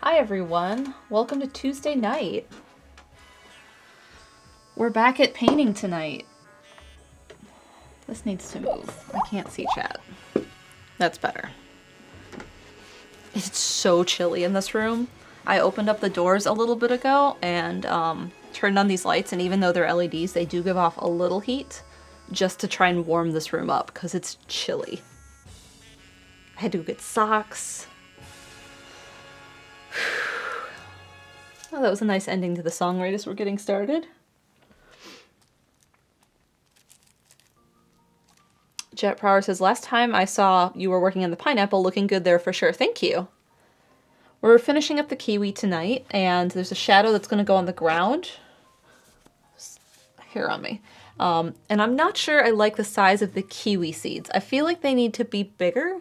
Hi everyone, welcome to Tuesday night. We're back at painting tonight. This needs to move. I can't see chat. That's better. It's so chilly in this room. I opened up the doors a little bit ago and turned on these lights, and even though they're LEDs, they do give off a little heat just to try and warm this room up because it's chilly. I had to go get socks. Oh, that was a nice ending to the song right as we're getting started. Jet Prower says, last time I saw you were working on the pineapple, looking good there for sure. Thank you. We're finishing up the kiwi tonight, and there's a shadow that's going to go on the ground. Hair on me. And I'm not sure I like the size of the kiwi seeds. I feel like they need to be bigger.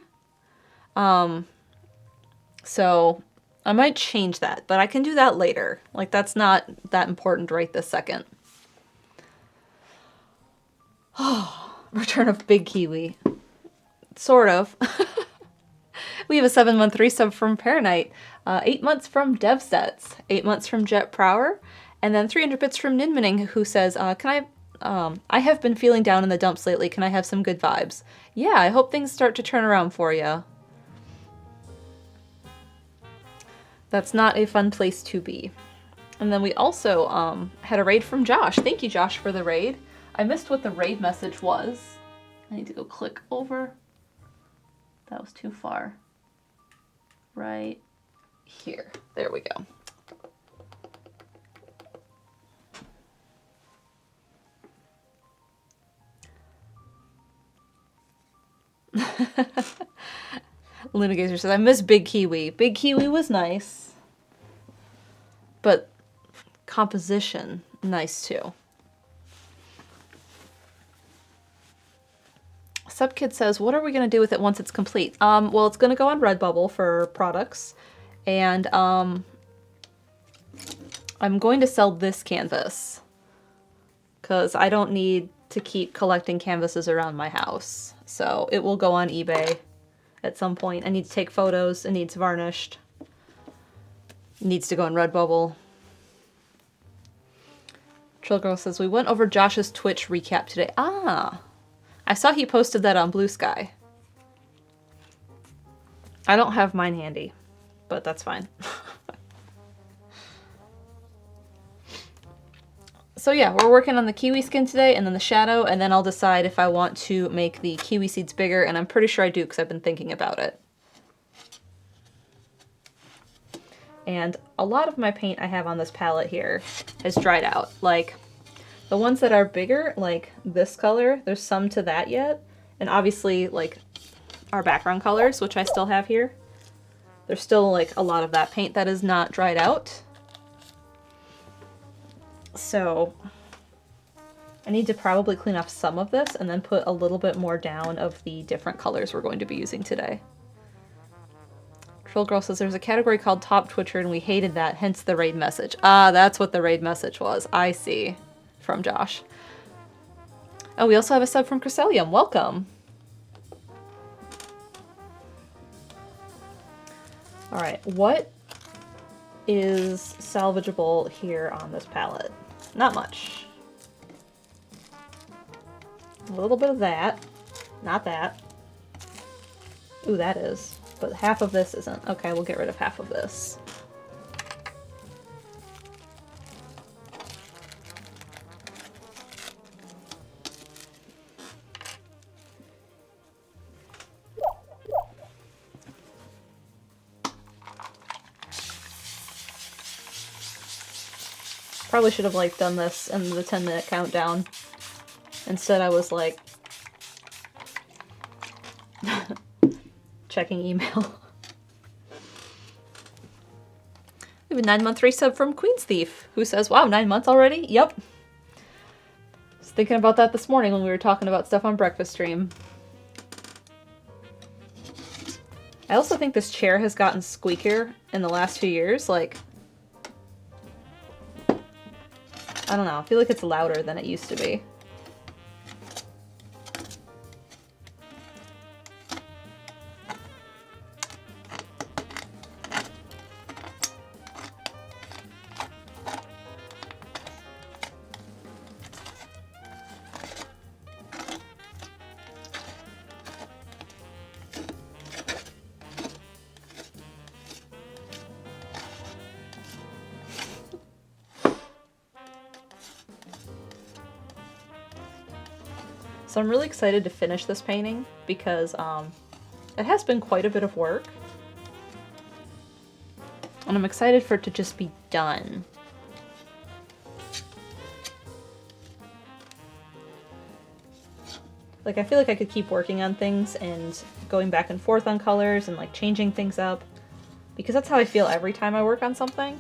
So I might change that, but I can do that later. Like, that's not that important right this second. Oh, return of Big Kiwi. Sort of. We have a 7-month resub from Paranite, 8 months from DevSets, 8 months from Jet Prower, and then 300 bits from Ninmaning, who says, I have been feeling down in the dumps lately. Can I have some good vibes? Yeah, I hope things start to turn around for you. That's not a fun place to be. And then we also had a raid from Josh. Thank you, Josh, for the raid. I missed what the raid message was. I need to go click over. That was too far. Right here. There we go. Luna Gazer says, I miss Big Kiwi. Big Kiwi was nice. But composition, nice too. Subkid says, what are we going to do with it once it's complete? Well, it's going to go on Redbubble for products. And I'm going to sell this canvas. Because I don't need to keep collecting canvases around my house. So it will go on eBay at some point. I need to take photos. It needs varnished. It needs to go on Redbubble. Trillgirl says, we went over Josh's Twitch recap today. Ah, I saw he posted that on Blue Sky. I don't have mine handy, but that's fine. So yeah, we're working on the kiwi skin today, and then the shadow, and then I'll decide if I want to make the kiwi seeds bigger, and I'm pretty sure I do because I've been thinking about it. And a lot of my paint I have on this palette here has dried out. Like, the ones that are bigger, like this color, there's some to that yet. And obviously, like, our background colors, which I still have here. There's still, like, a lot of that paint that is not dried out. So I need to probably clean off some of this and then put a little bit more down of the different colors we're going to be using today. Troll Girl says there's a category called Top Twitcher and we hated that, hence the raid message. Ah, that's what the raid message was. I see. From Josh. Oh, we also have a sub from Crescelium. Welcome. Alright, what is salvageable here on this palette? Not much. A little bit of that. Not that. Ooh, that is. But half of this isn't. Okay, we'll get rid of half of this. Probably should have, like, done this in the 10-minute countdown. Instead, I was, like, checking email. We have a 9-month resub from Queen's Thief, who says, wow, 9 months already? Yep. I was thinking about that this morning when we were talking about stuff on Breakfast Stream. I also think this chair has gotten squeakier in the last few years, like... I don't know, I feel like it's louder than it used to be. So I'm really excited to finish this painting because it has been quite a bit of work. And I'm excited for it to just be done. Like, I feel like I could keep working on things and going back and forth on colors and, like, changing things up. Because that's how I feel every time I work on something.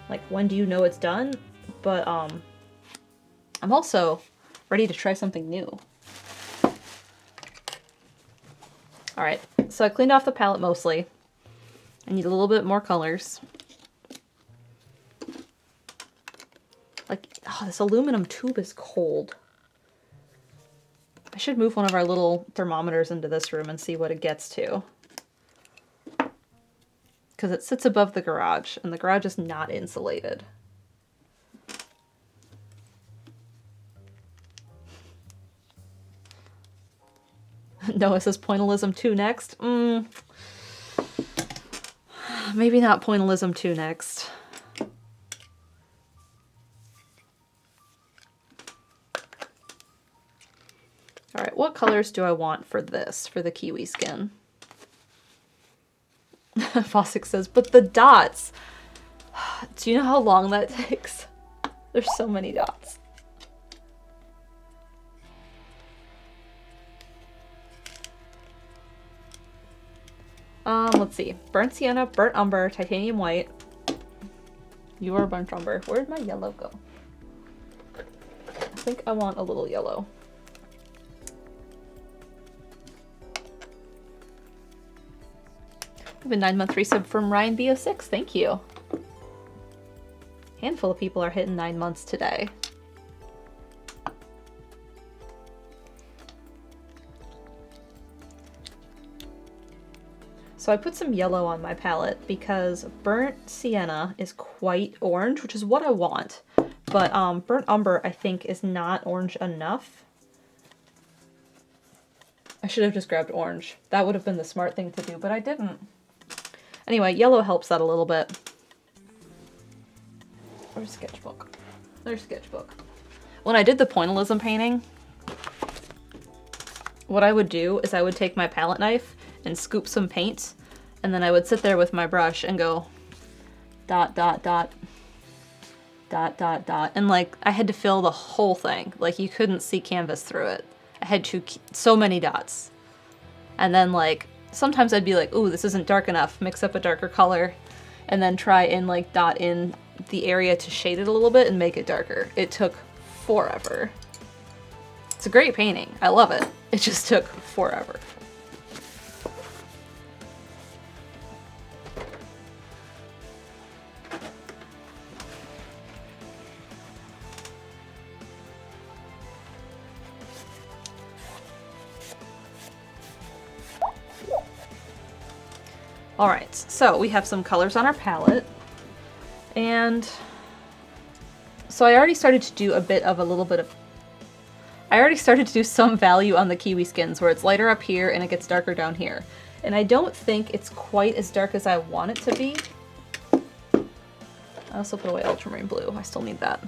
Like, when do you know it's done? But, I'm also ready to try something new. Alright, so I cleaned off the palette mostly. I need a little bit more colors. Like, oh, this aluminum tube is cold. I should move one of our little thermometers into this room and see what it gets to. Because it sits above the garage, and the garage is not insulated. Noah says Pointillism 2 next. Maybe not Pointillism 2 next. Alright, what colors do I want for this, for the kiwi skin? Fossick says, but the dots! Do you know how long that takes? There's so many dots. Let's see. Burnt sienna, burnt umber, titanium white. You are burnt umber. Where'd my yellow go? I think I want a little yellow. We have a 9-month resub from Ryan B06. Thank you. Handful of people are hitting 9 months today. So I put some yellow on my palette because burnt sienna is quite orange, which is what I want. But burnt umber, I think, is not orange enough. I should have just grabbed orange. That would have been the smart thing to do, but I didn't. Anyway, yellow helps that a little bit. Where's sketchbook? There's sketchbook. When I did the Pointillism painting, what I would do is I would take my palette knife and scoop some paint, and then I would sit there with my brush and go dot, dot, dot, dot, dot, dot. And like, I had to fill the whole thing. Like, you couldn't see canvas through it. I had so many dots. And then like, sometimes I'd be like, ooh, this isn't dark enough. Mix up a darker color and then try and like dot in the area to shade it a little bit and make it darker. It took forever. It's a great painting. I love it. It just took forever. Alright, so we have some colors on our palette, and so I already started to do I already started to do some value on the kiwi skins where it's lighter up here and it gets darker down here. And I don't think it's quite as dark as I want it to be. I also put away ultramarine blue, I still need that.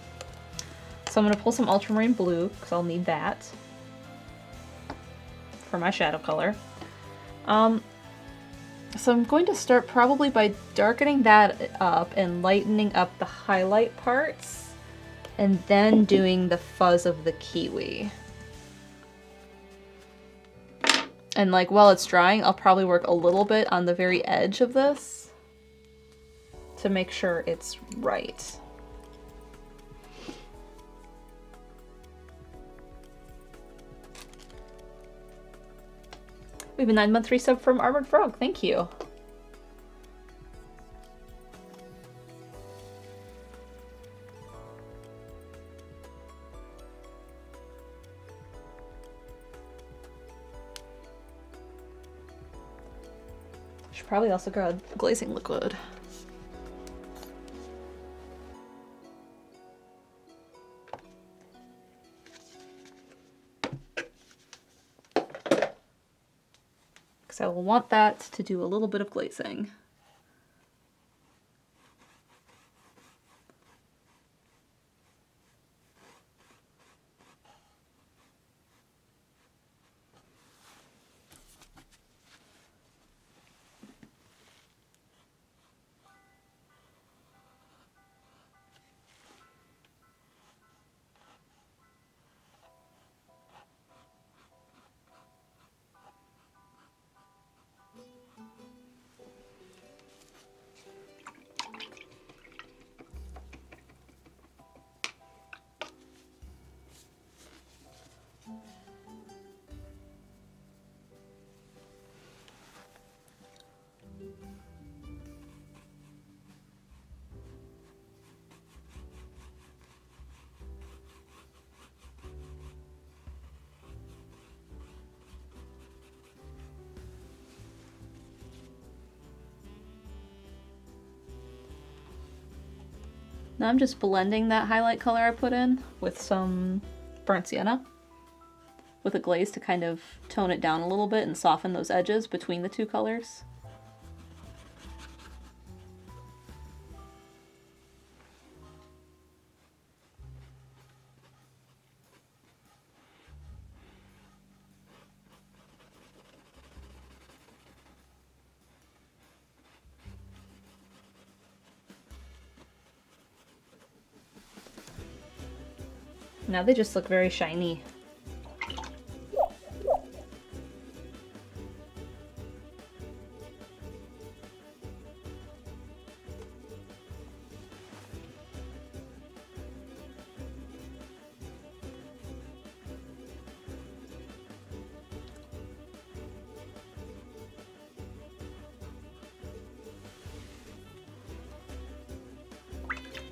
So I'm going to pull some ultramarine blue, because I'll need that for my shadow color. So I'm going to start probably by darkening that up and lightening up the highlight parts, and then doing the fuzz of the kiwi. And like while it's drying, I'll probably work a little bit on the very edge of this to make sure it's right. We have a 9-month resub from Armored Frog. Thank you. Should probably also grab glazing liquid. I will want that to do a little bit of glazing. Now I'm just blending that highlight color I put in with some burnt sienna with a glaze to kind of tone it down a little bit and soften those edges between the two colors. Now they just look very shiny.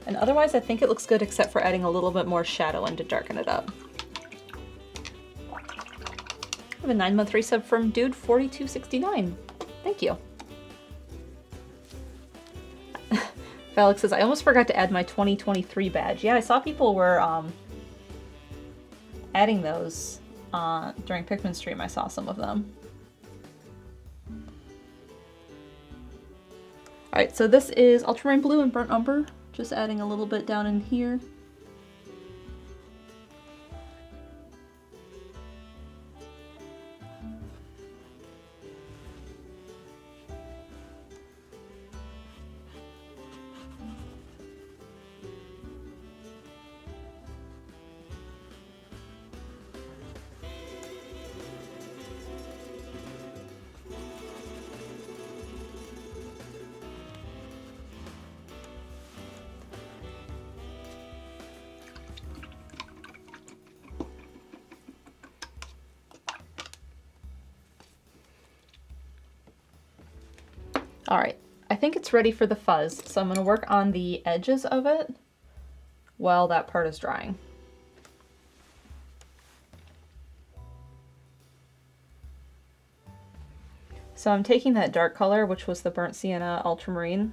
And otherwise I think it looks good except for adding a little bit more shadow in to darken it up. I have a 9-month resub from Dude4269. Thank you. Alex says, I almost forgot to add my 2023 badge. Yeah, I saw people were adding those during Pikmin stream. I saw some of them. Alright, so this is Ultramarine Blue and Burnt Umber. Just adding a little bit down in here. Alright, I think it's ready for the fuzz, so I'm going to work on the edges of it while that part is drying. So I'm taking that dark color, which was the Burnt Sienna Ultramarine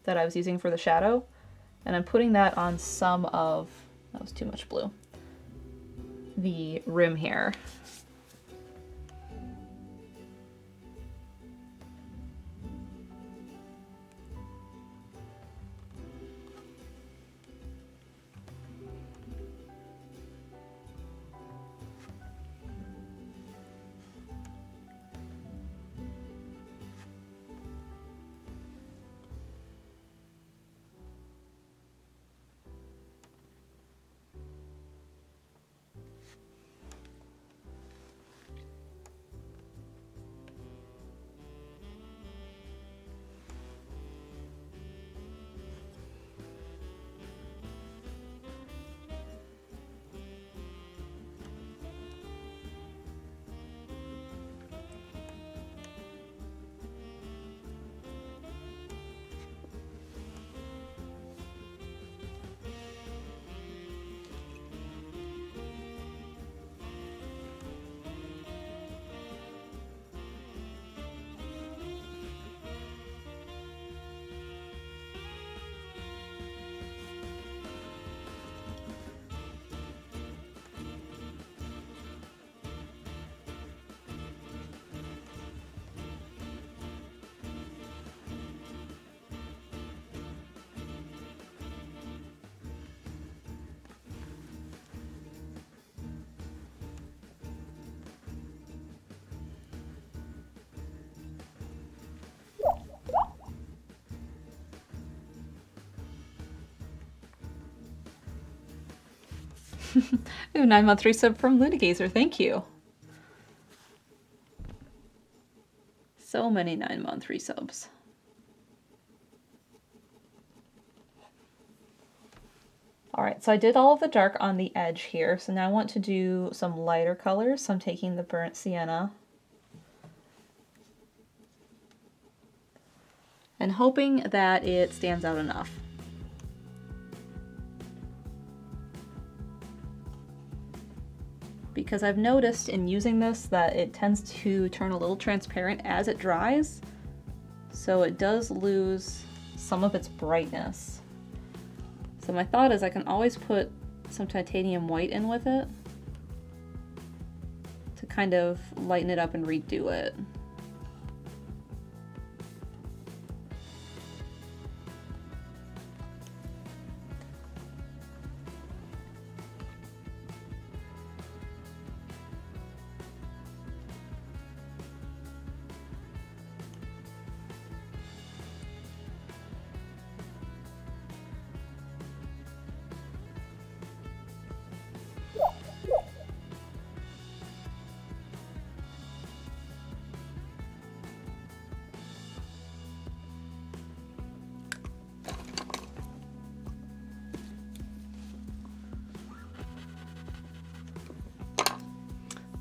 that I was using for the shadow, and I'm putting that on some of, that was too much blue, the rim here. Ooh, 9-month resub from Lunagazer, thank you. So many 9-month resubs. Alright, so I did all of the dark on the edge here, so now I want to do some lighter colors. So I'm taking the Burnt Sienna and hoping that it stands out enough. Because I've noticed in using this that it tends to turn a little transparent as it dries, so it does lose some of its brightness. So my thought is I can always put some titanium white in with it to kind of lighten it up and redo it.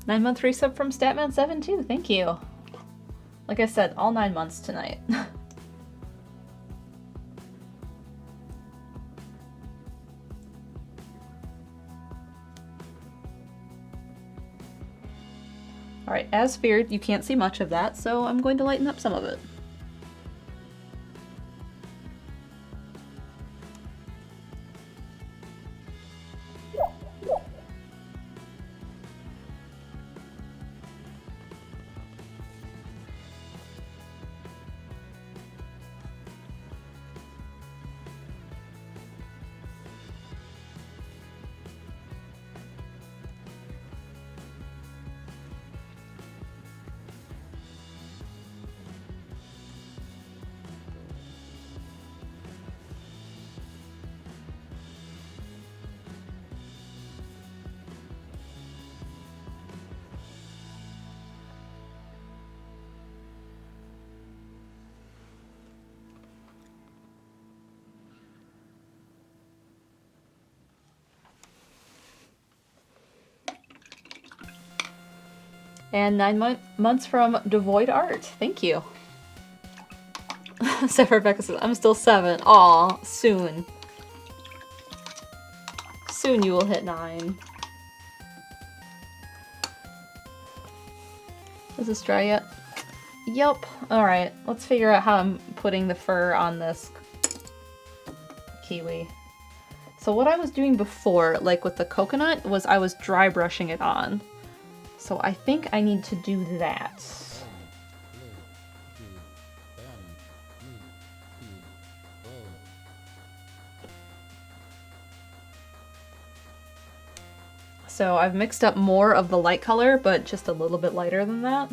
Nine-month resub from Statman72, thank you. Like I said, all 9 months tonight. Alright, as feared, you can't see much of that, so I'm going to lighten up some of it. And 9 months from Devoid Art. Thank you. Sarah Rebecca says, I'm still 7. Aw, soon. Soon you will hit 9. Is this dry yet? Yup. Alright, let's figure out how I'm putting the fur on this kiwi. So what I was doing before, like with the coconut, was I was dry brushing it on. So I think I need to do that. So I've mixed up more of the light color, but just a little bit lighter than that.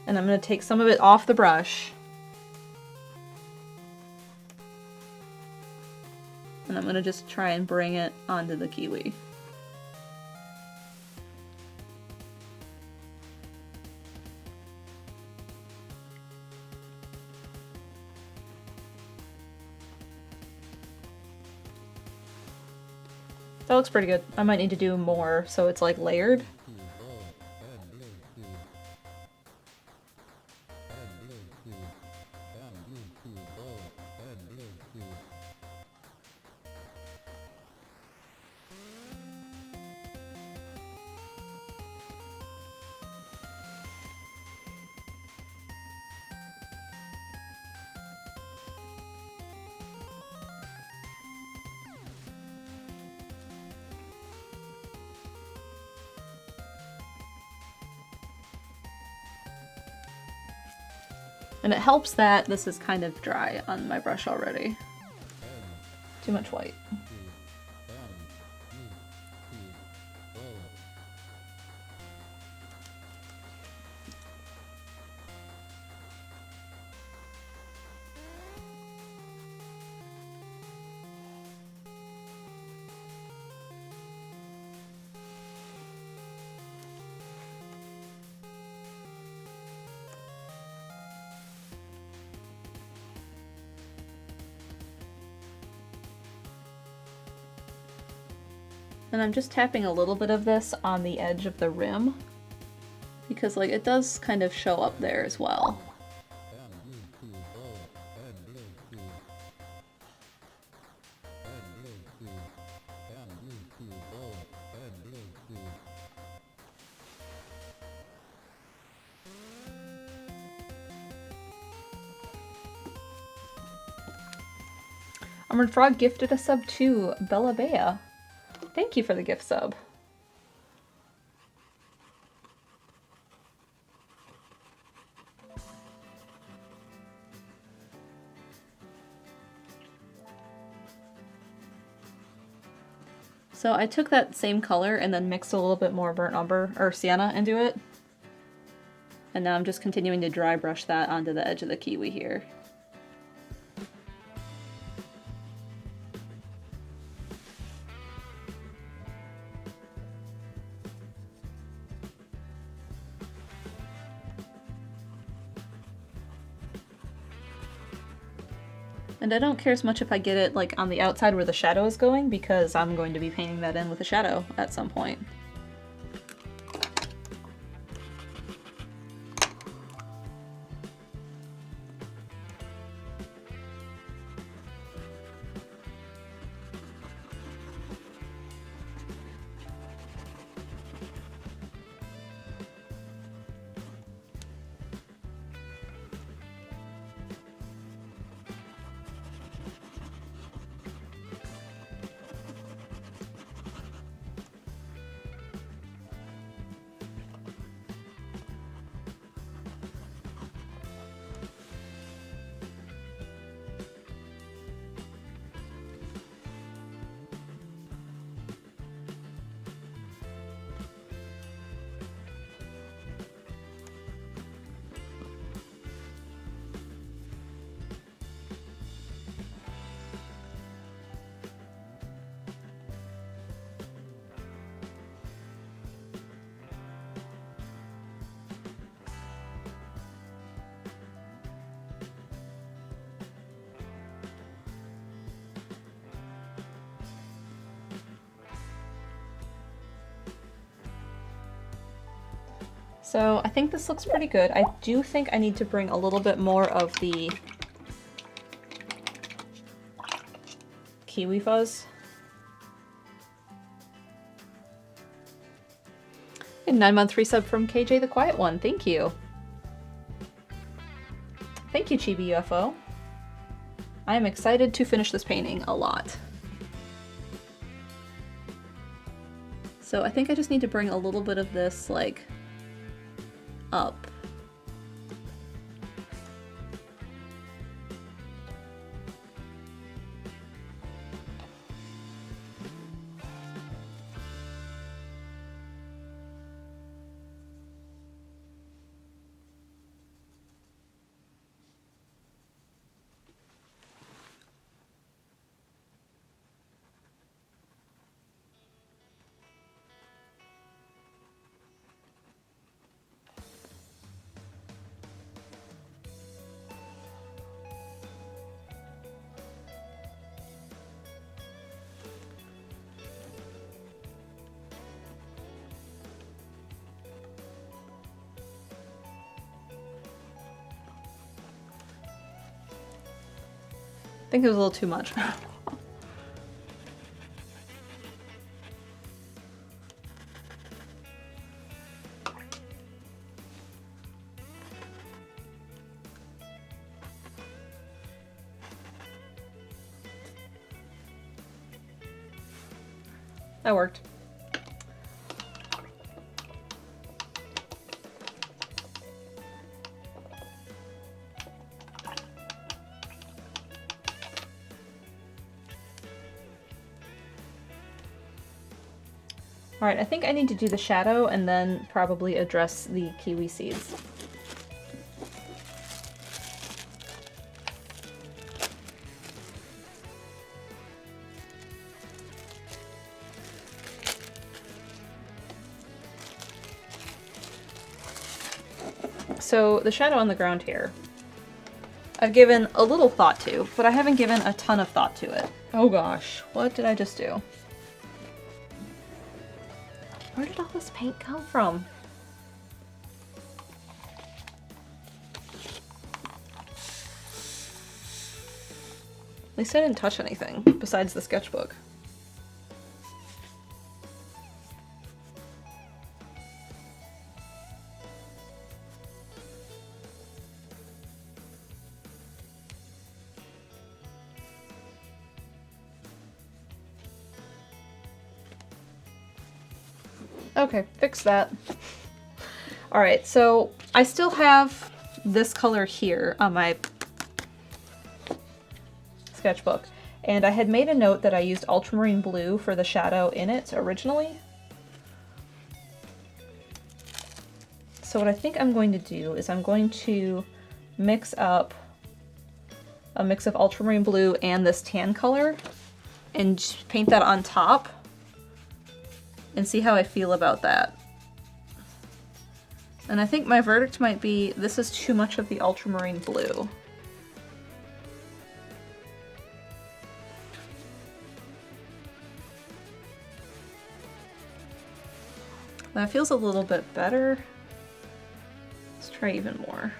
And I'm going to take some of it off the brush. And I'm going to just try and bring it onto the kiwi. That looks pretty good. I might need to do more so it's like layered. And it helps that this is kind of dry on my brush already. Too much white. And I'm just tapping a little bit of this on the edge of the rim because like it does kind of show up there as well. Armored Frog gifted a sub to Bella Bea. Thank you for the gift sub. So I took that same color and then mixed a little bit more burnt umber or sienna into it. And now I'm just continuing to dry brush that onto the edge of the kiwi here. And I don't care as much if I get it like on the outside where the shadow is going, because I'm going to be painting that in with a shadow at some point. So I think this looks pretty good. I do think I need to bring a little bit more of the kiwi fuzz. A 9-month resub from KJ the Quiet One. Thank you. Thank you, Chibi UFO. I am excited to finish this painting a lot. So I think I just need to bring a little bit of this, like, up. I think it was a little too much. That worked. Alright, I think I need to do the shadow and then probably address the kiwi seeds. So the shadow on the ground here, I've given a little thought to, but I haven't given a ton of thought to it. Oh gosh, what did I just do? Where did all this paint come from? At least I didn't touch anything besides the sketchbook. Okay, fix that. All right, so I still have this color here on my sketchbook, and I had made a note that I used ultramarine blue for the shadow in it originally. So what I think I'm going to do is I'm going to mix up a mix of ultramarine blue and this tan color and paint that on top and see how I feel about that. And I think my verdict might be this is too much of the ultramarine blue. That feels a little bit better. Let's try even more.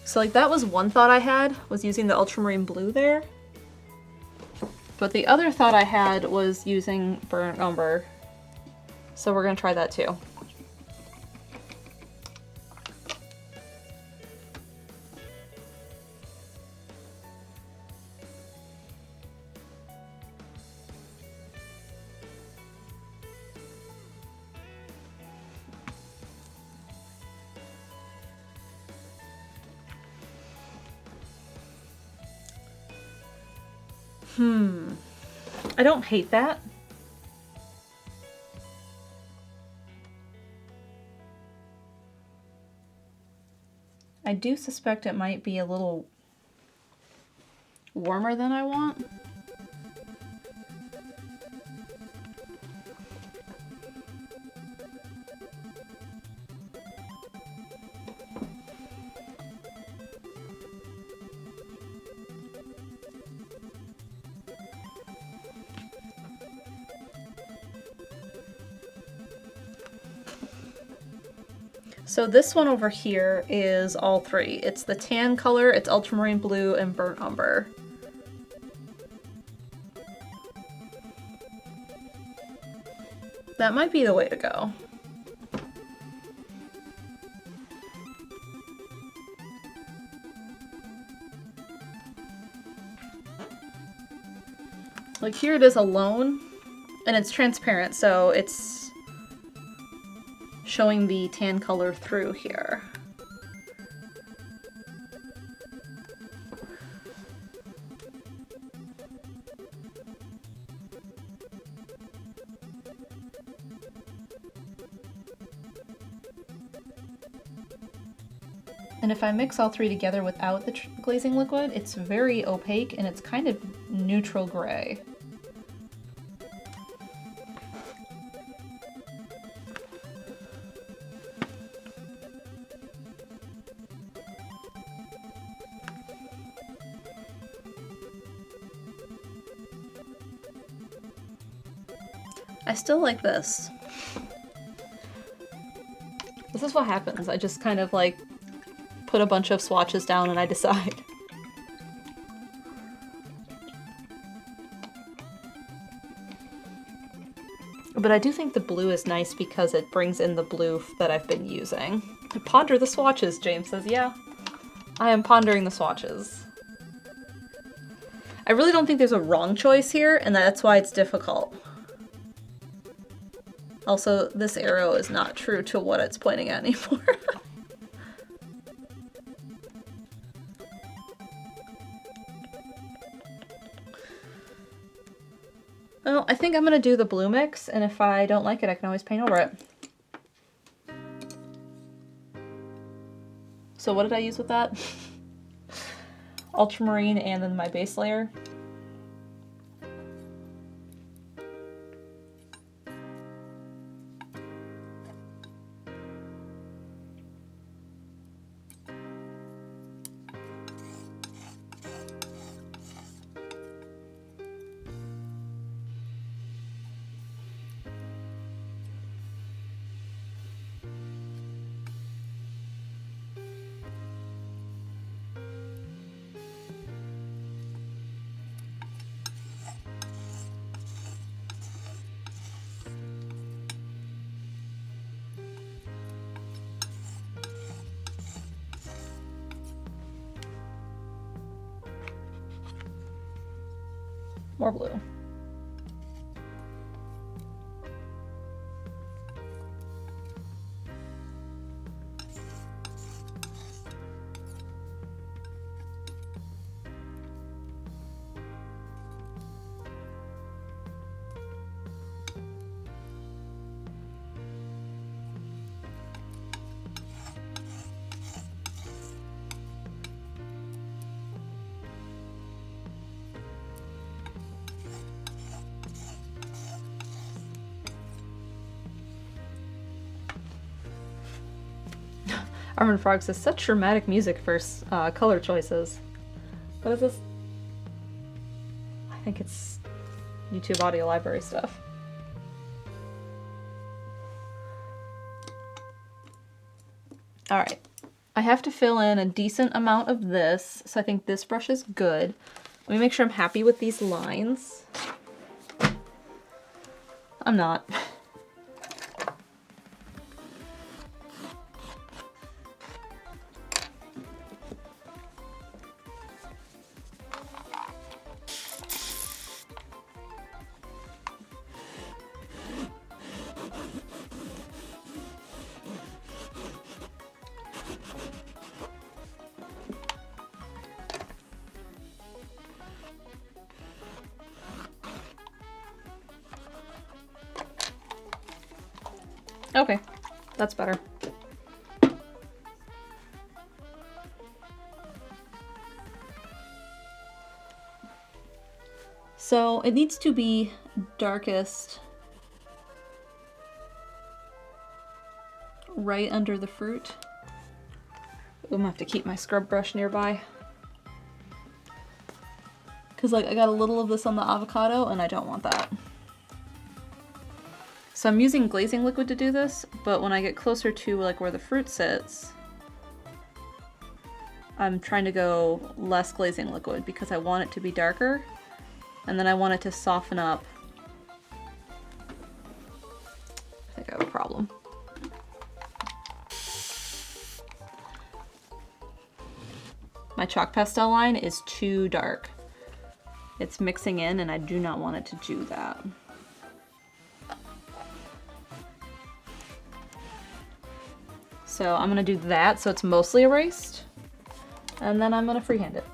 So like that was one thought I had, was using the ultramarine blue there. But the other thought I had was using burnt umber. So we're gonna try that too. I don't hate that. I do suspect it might be a little warmer than I want. So this one over here is all three. It's the tan color, it's ultramarine blue, and burnt umber. That might be the way to go. Like here it is alone, and it's transparent, so it's showing the tan color through here. And if I mix all three together without the glazing liquid, it's very opaque and it's kind of neutral gray. I still like this. This is what happens. I just kind of like put a bunch of swatches down and I decide. But I do think the blue is nice because it brings in the blue that I've been using. Ponder the swatches, James says. Yeah, I am pondering the swatches. I really don't think there's a wrong choice here, and that's why it's difficult. Also, this arrow is not true to what it's pointing at anymore. Well, I think I'm gonna do the blue mix, and if I don't like it, I can always paint over it. So what did I use with that? Ultramarine and then my base layer. More blue. Armin Frog says, such dramatic music for color choices. What is this? I think it's YouTube audio library stuff. Alright. I have to fill in a decent amount of this, so I think this brush is good. Let me make sure I'm happy with these lines. I'm not. Okay, that's better. So it needs to be darkest right under the fruit. I'm gonna have to keep my scrub brush nearby. Cause like I got a little of this on the avocado and I don't want that. So I'm using glazing liquid to do this, but when I get closer to like where the fruit sits, I'm trying to go less glazing liquid because I want it to be darker, and then I want it to soften up. I think I have a problem. My chalk pastel line is too dark. It's mixing in and I do not want it to do that. So I'm gonna do that so it's mostly erased, and then I'm gonna freehand it.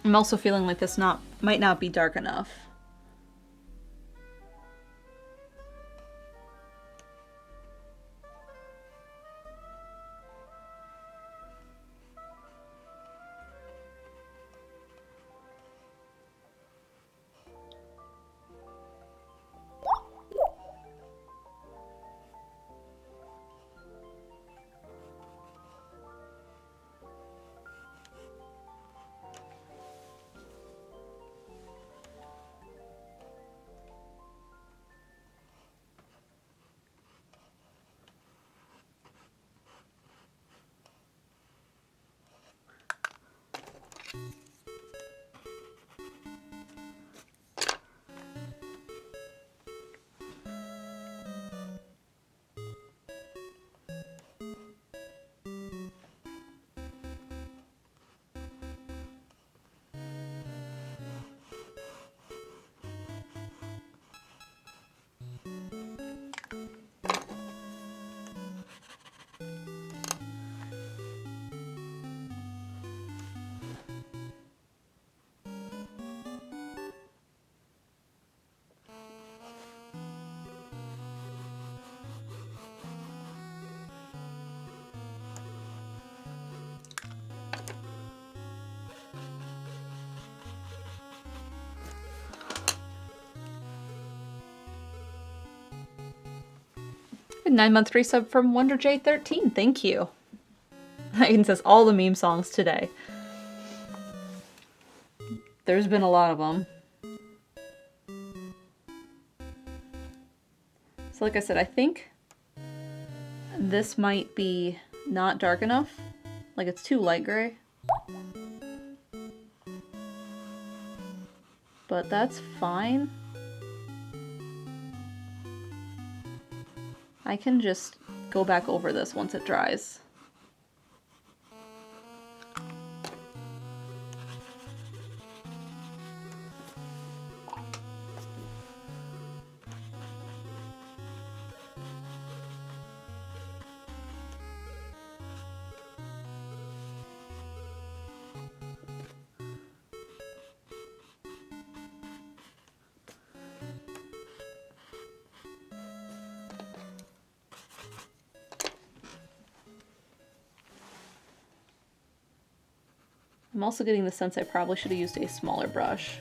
I'm also feeling like this might not be dark enough. A 9-month resub from WonderJ13. Thank you. Aiden says all the meme songs today. There's been a lot of them. So like I said, I think this might be not dark enough. Like it's too light gray. but that's fine. I can just go back over this once it dries. I'm also getting the sense I probably should have used a smaller brush.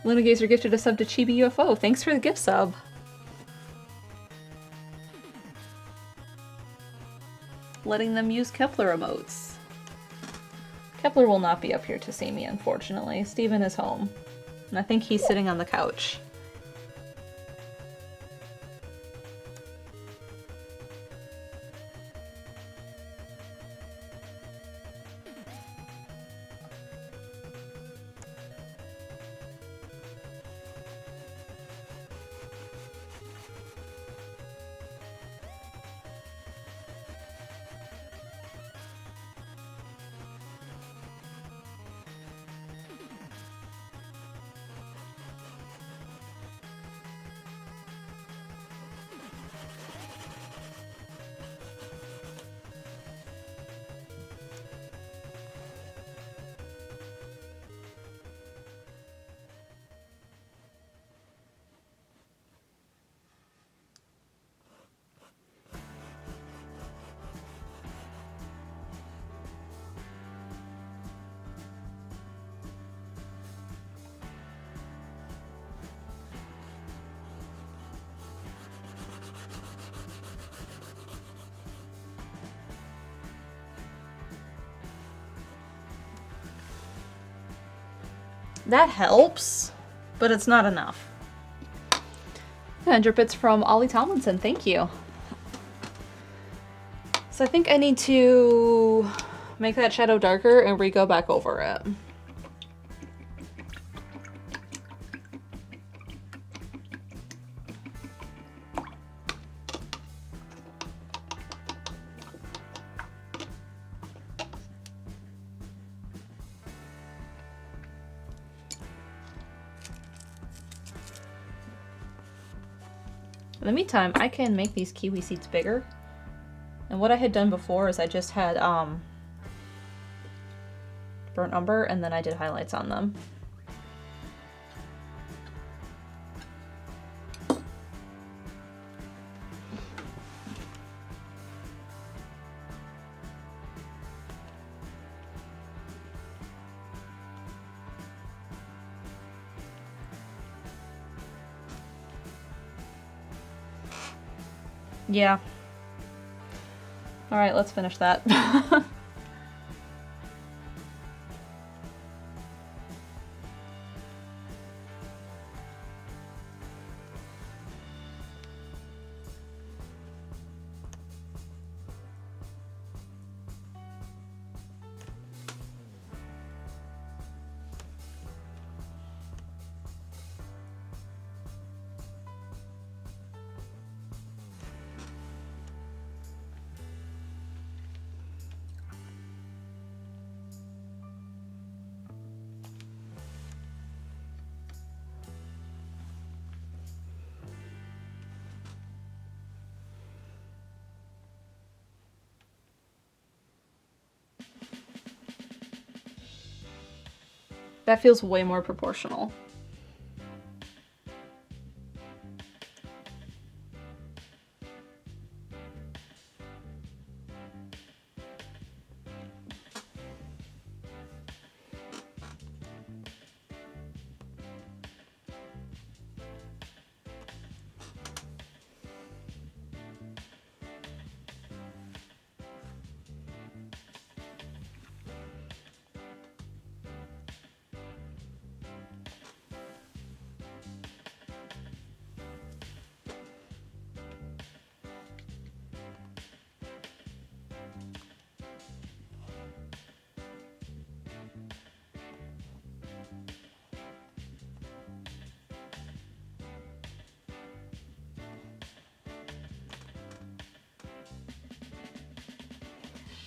Luna Gazer gifted a sub to Chibi UFO. Thanks for the gift sub. Letting them use Kepler emotes. Kepler will not be up here to see me, unfortunately. Steven is home. And I think he's sitting on the couch. That helps, but it's not enough. 100 bits from Ollie Tomlinson, thank you. So I think I need to make that shadow darker and re-go back over it. In the meantime, I can make these kiwi seeds bigger. And what I had done before is I just had burnt umber and then I did highlights on them. Yeah. All right, let's finish that. That feels way more proportional.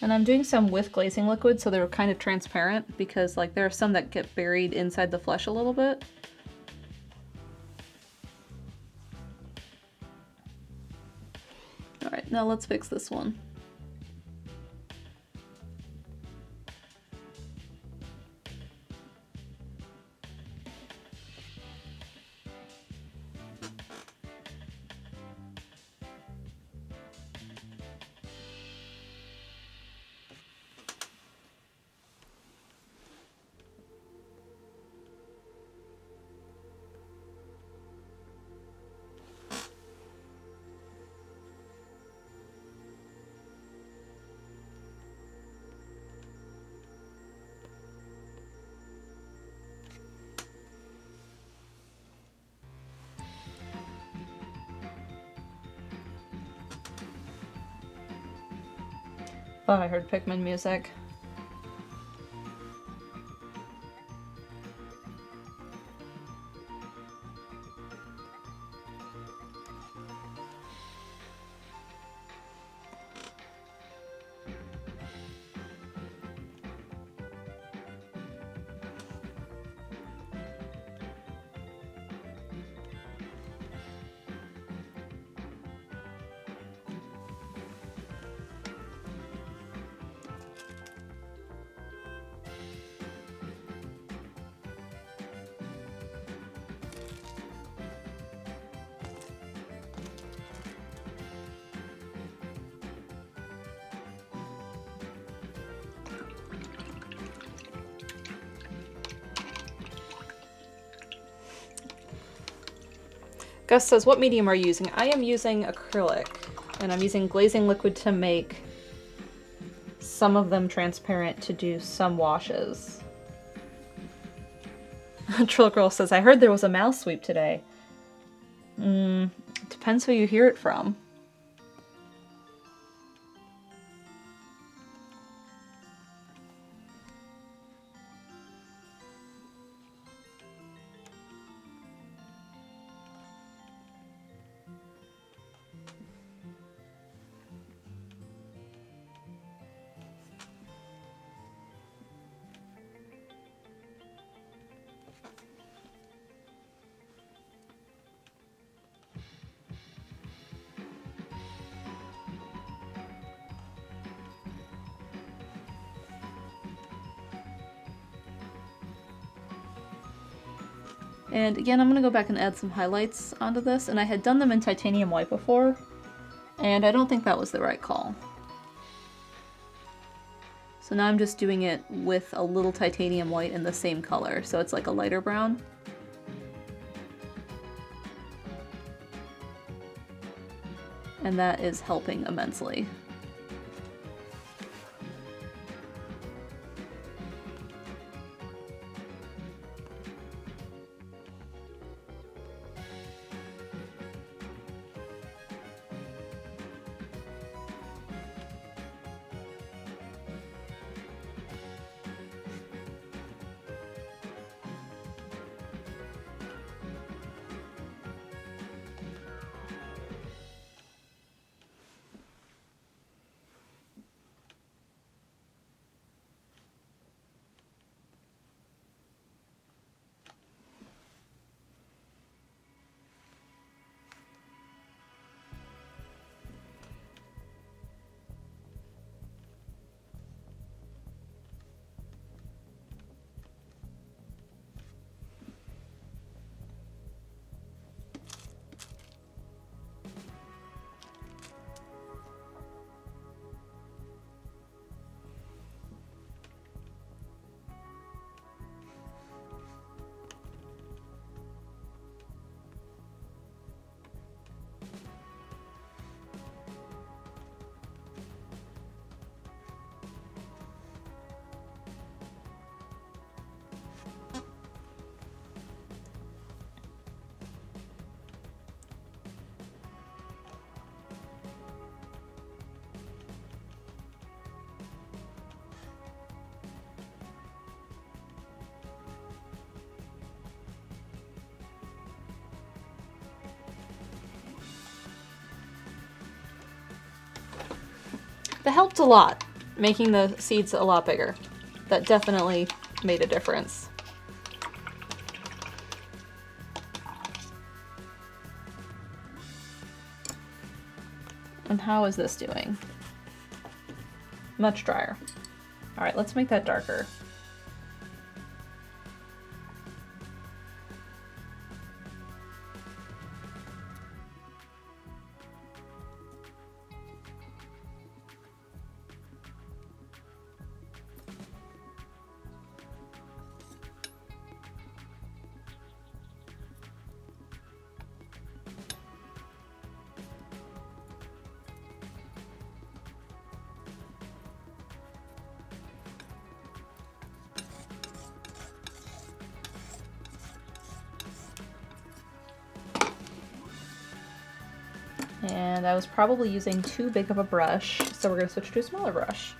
And I'm doing some with glazing liquid, so they're kind of transparent because like there are some that get buried inside the flesh a little bit. All right, now let's fix this one. Oh, I heard Pikmin music. Gus says, what medium are you using? I am using acrylic, and I'm using glazing liquid to make some of them transparent to do some washes. Trill Girl says, I heard there was a mouse sweep today. Depends who you hear it from. And again, I'm going to go back and add some highlights onto this, and I had done them in titanium white before, and I don't think that was the right call. So now I'm just doing it with a little titanium white in the same color, so it's like a lighter brown. And that is helping immensely. That helped a lot. making the seeds a lot bigger. That definitely made a difference. And how is this doing? Much drier. All right, let's make that darker. And I was probably using too big of a brush, so we're going to switch to a smaller brush.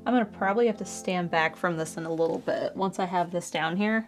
I'm gonna probably have to stand back from this in a little bit once I have this down here.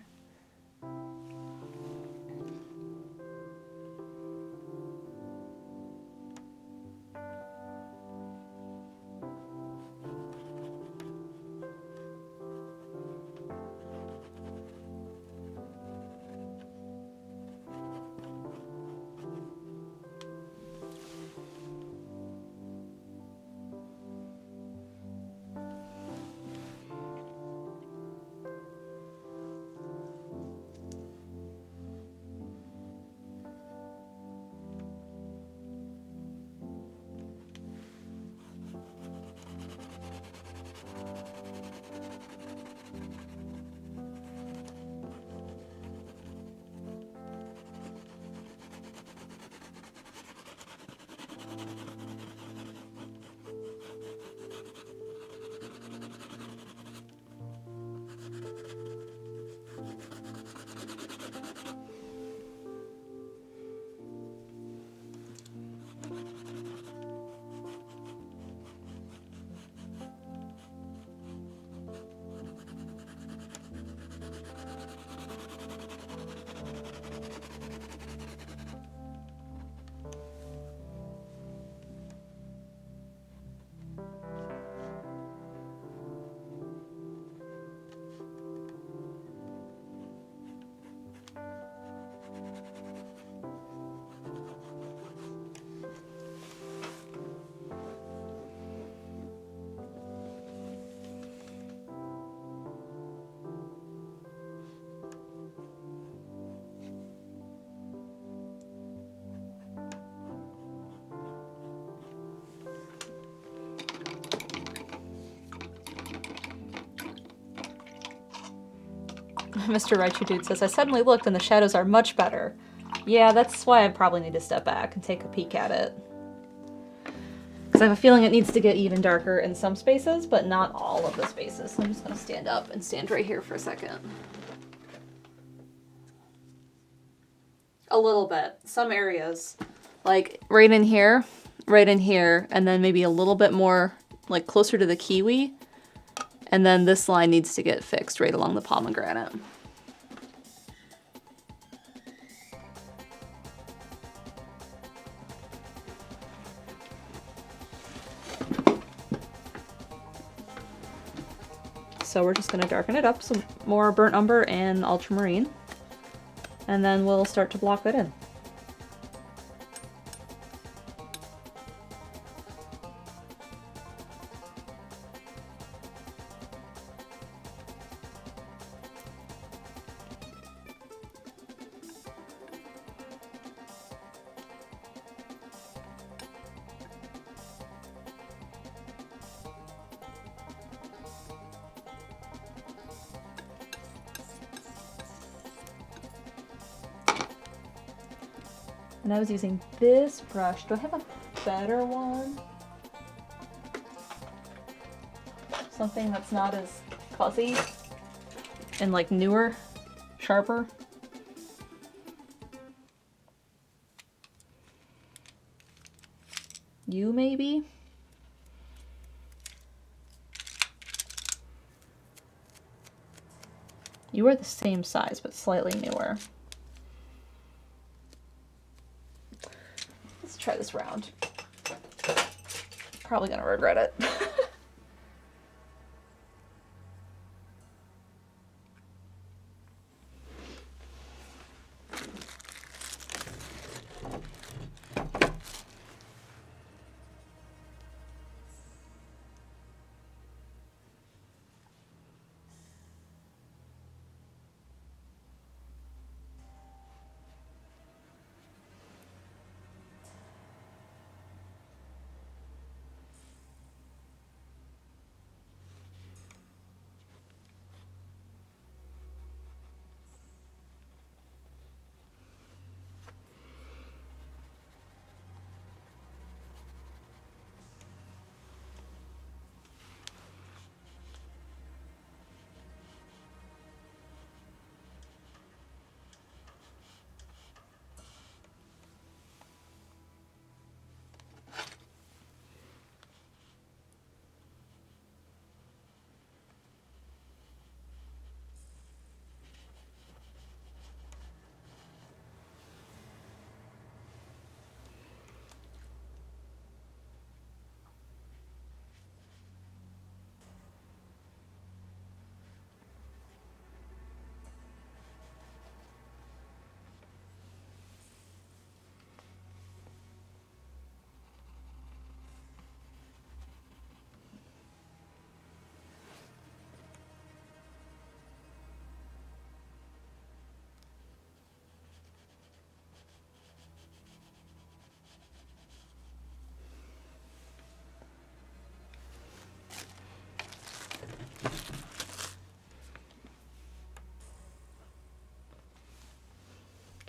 Mr. Raichu Dude says, I suddenly looked and the shadows are much better. Yeah, that's why I probably need to step back and take a peek at it. Because I have a feeling it needs to get even darker in some spaces, but not all of the spaces. So I'm just going to stand up and stand right here for a second. A little bit. Some areas. Like right in here, and then maybe a little bit more like closer to the kiwi. And then this line needs to get fixed right along the pomegranate. So we're just going to darken it up some more burnt umber and ultramarine. And then we'll start to block that in. And I was using this brush. Do I have a better one? Something that's not as fuzzy and like newer, sharper. You maybe? You are the same size, but slightly newer. Let's try this round. Probably gonna regret it.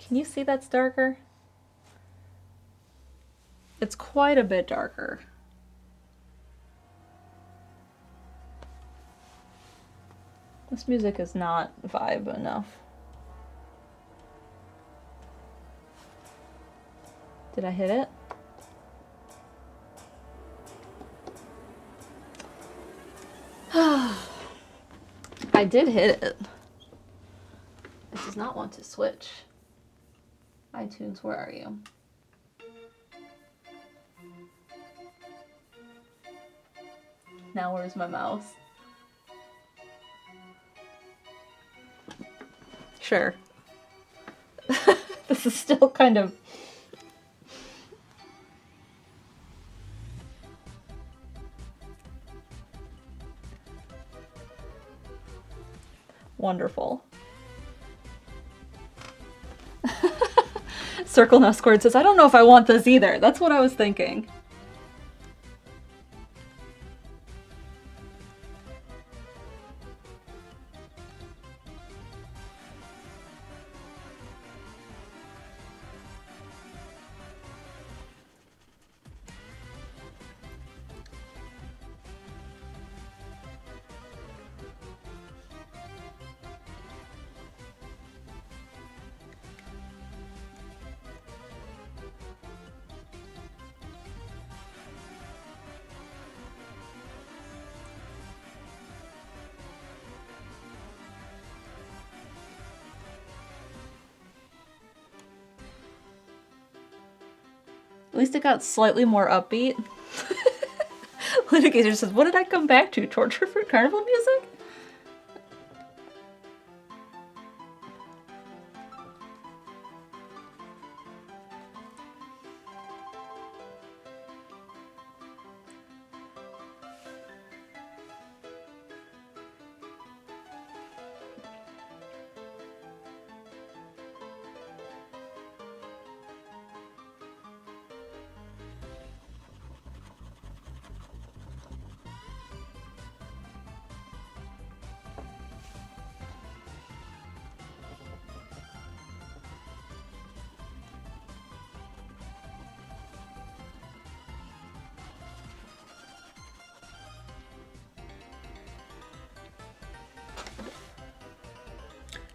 Can you see that's darker? It's quite a bit darker. This music is not vibe enough. Did I hit it? I did hit it. It does not want to switch. iTunes, where are you? Now where's my mouse? Sure. This is still kind of... wonderful. Circle Now Squared says, I don't know if I want this either. That's what I was thinking. At least it got slightly more upbeat. Litigator says, what did I come back to? Torture for carnival music?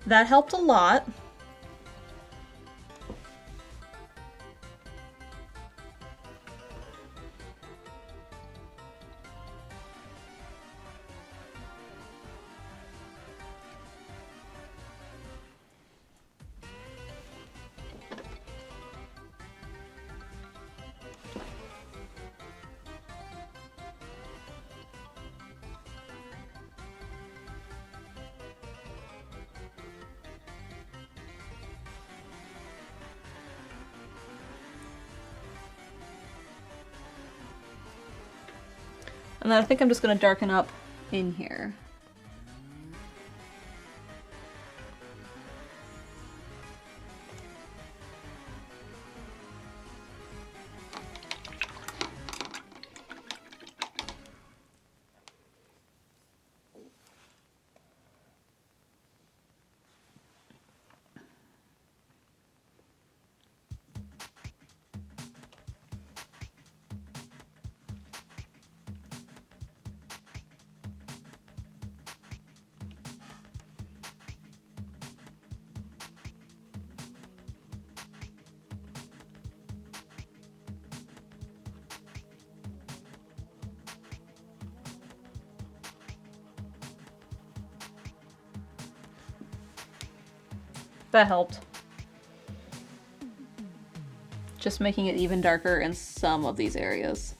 That helped a lot. And then I think I'm just going to darken up in here. That helped. Just making it even darker in some of these areas.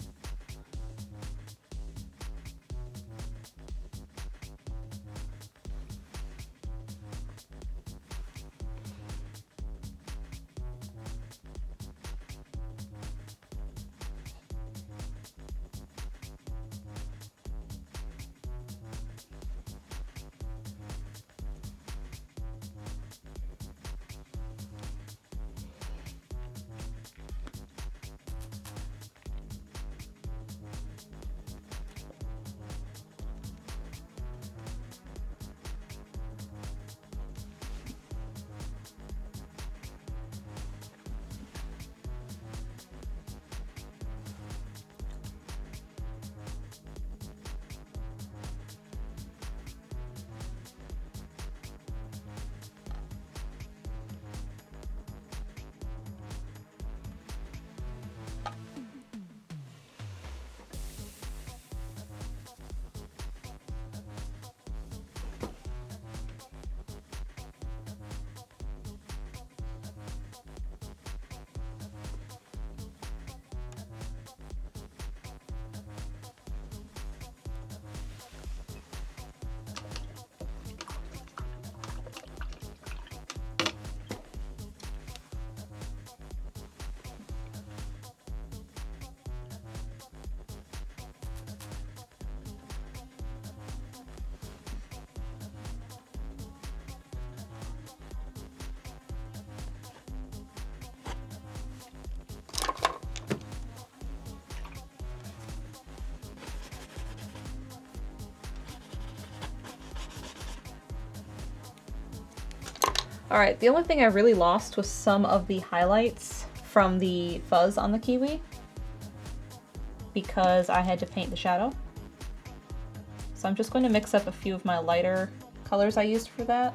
Alright, the only thing I really lost was some of the highlights from the fuzz on the kiwi because I had to paint the shadow. So I'm just going to mix up a few of my lighter colors I used for that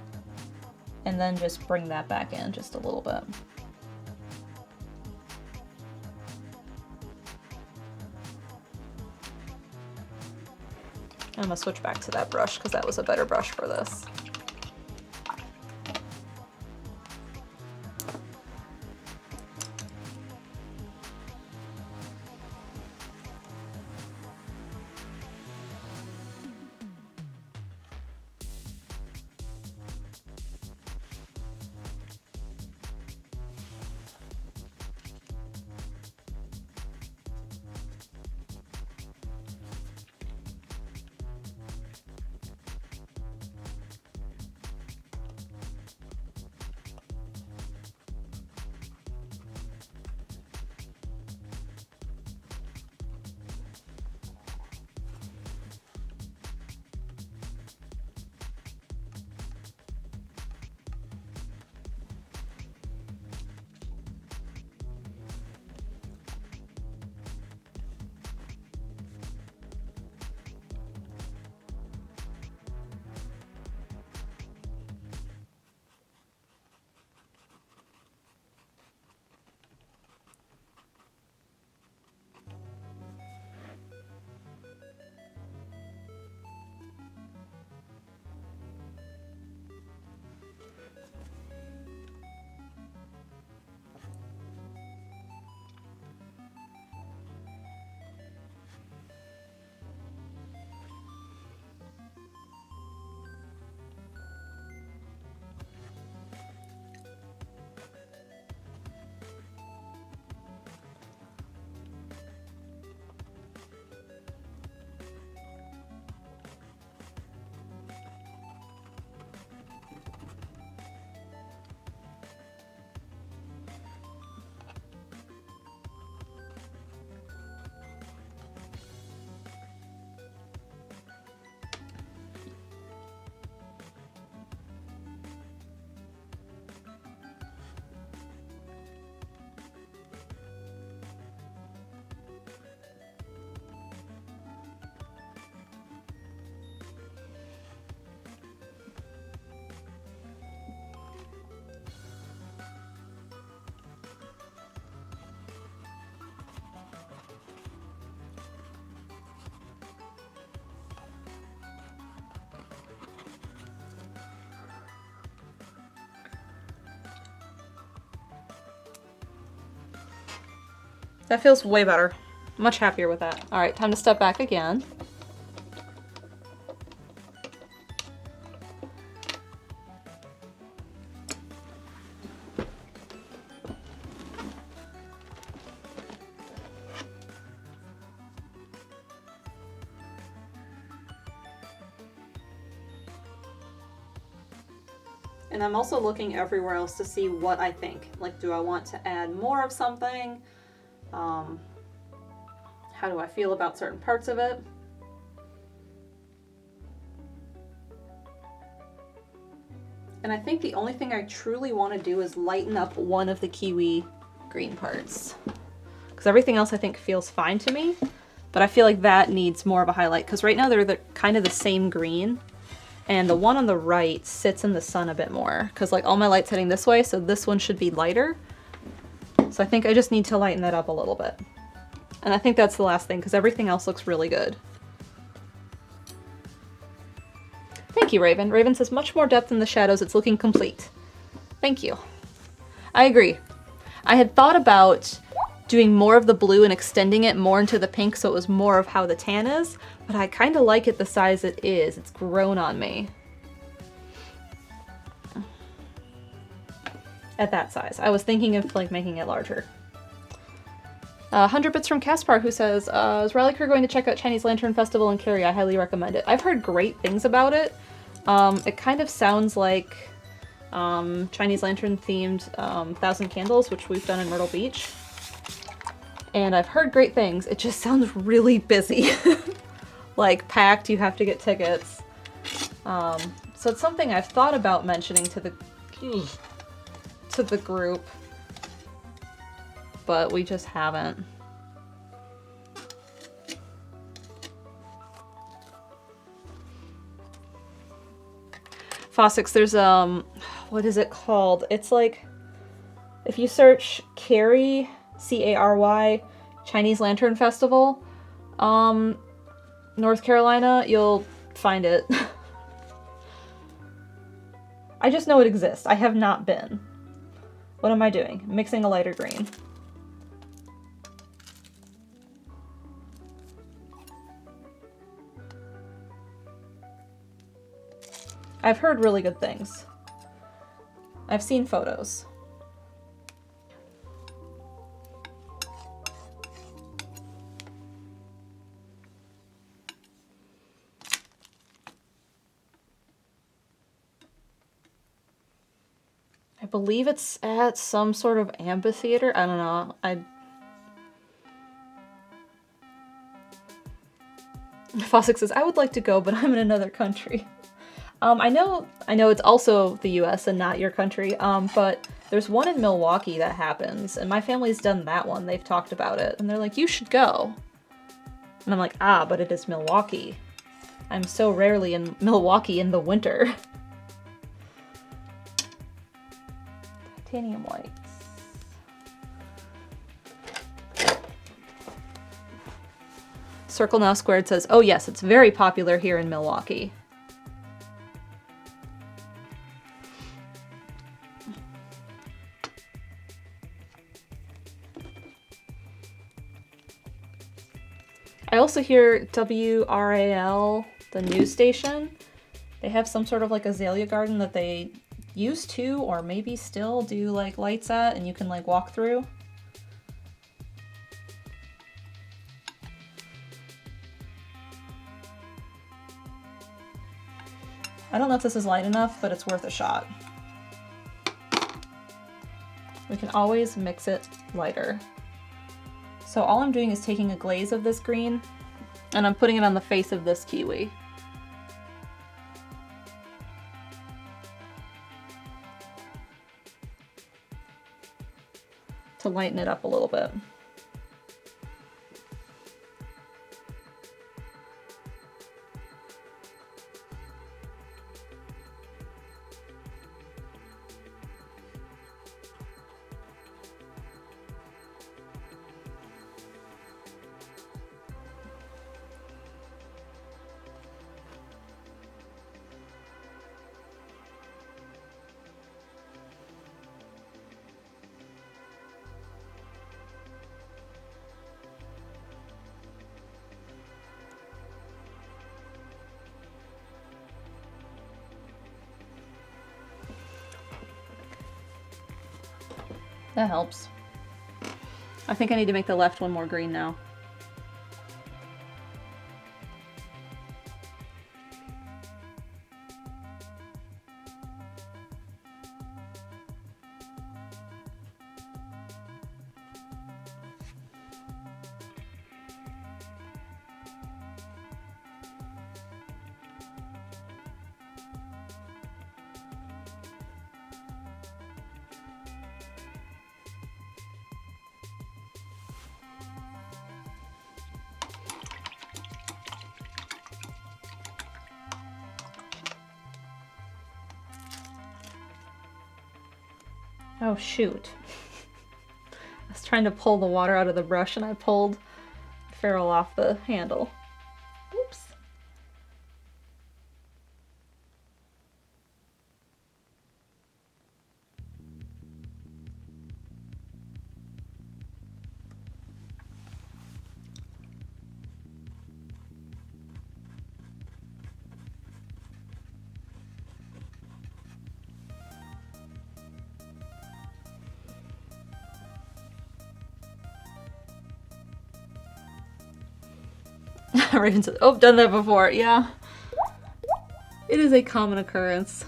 and then just bring that back in just a little bit. I'm gonna switch back to that brush because that was a better brush for this. That feels way better. Much happier with that. All right, time to step back again. And I'm also looking everywhere else to see what I think. Like, do I want to add more of something? How do I feel about certain parts of it? And I think the only thing I truly want to do is lighten up one of the kiwi green parts. Because everything else I think feels fine to me, but I feel like that needs more of a highlight. Because right now they're kind of the same green. And the one on the right sits in the sun a bit more because like all my light's heading this way, so this one should be lighter. So I think I just need to lighten that up a little bit. And I think that's the last thing because everything else looks really good. Thank you, Raven. Raven says much more depth in the shadows. It's looking complete. Thank you. I agree. I had thought about doing more of the blue and extending it more into the pink so it was more of how the tan is, but I kind of like it the size it is. It's grown on me. At that size. I was thinking of like making it larger. 100 bits from Caspar who says, is Rally Crew going to check out Chinese Lantern Festival in Cary? I highly recommend it. I've heard great things about it. It kind of sounds like Chinese Lantern themed 1,000 Candles, which we've done in Myrtle Beach. And I've heard great things. It just sounds really busy. Like packed, you have to get tickets. So it's something I've thought about mentioning to the group, but we just haven't. Fossix, there's what is it called? It's like if you search Cary, C-A-R-Y, Chinese Lantern Festival, North Carolina, you'll find it. I just know it exists. I have not been. What am I doing? Mixing a lighter green. I've heard really good things. I've seen photos. I believe it's at some sort of amphitheater. I don't know. Fossick says, I would like to go, but I'm in another country. I know it's also the US and not your country, but there's one in Milwaukee that happens, and my family's done that one. They've talked about it, and they're like, you should go. And I'm like, but it is Milwaukee. I'm so rarely in Milwaukee in the winter. Titanium whites. Circle Now Squared says, oh yes, it's very popular here in Milwaukee. I also hear WRAL, the news station, they have some sort of like azalea garden that they used to, or maybe still do like lights at, and you can like walk through. I don't know if this is light enough, but it's worth a shot. We can always mix it lighter. So all I'm doing is taking a glaze of this green and I'm putting it on the face of this kiwi. To lighten it up a little bit. That helps. I think I need to make the left one more green now. Oh shoot. I was trying to pull the water out of the brush and I pulled the ferrule off the handle. Oops. Raven says, oh, done that before. Yeah. It is a common occurrence.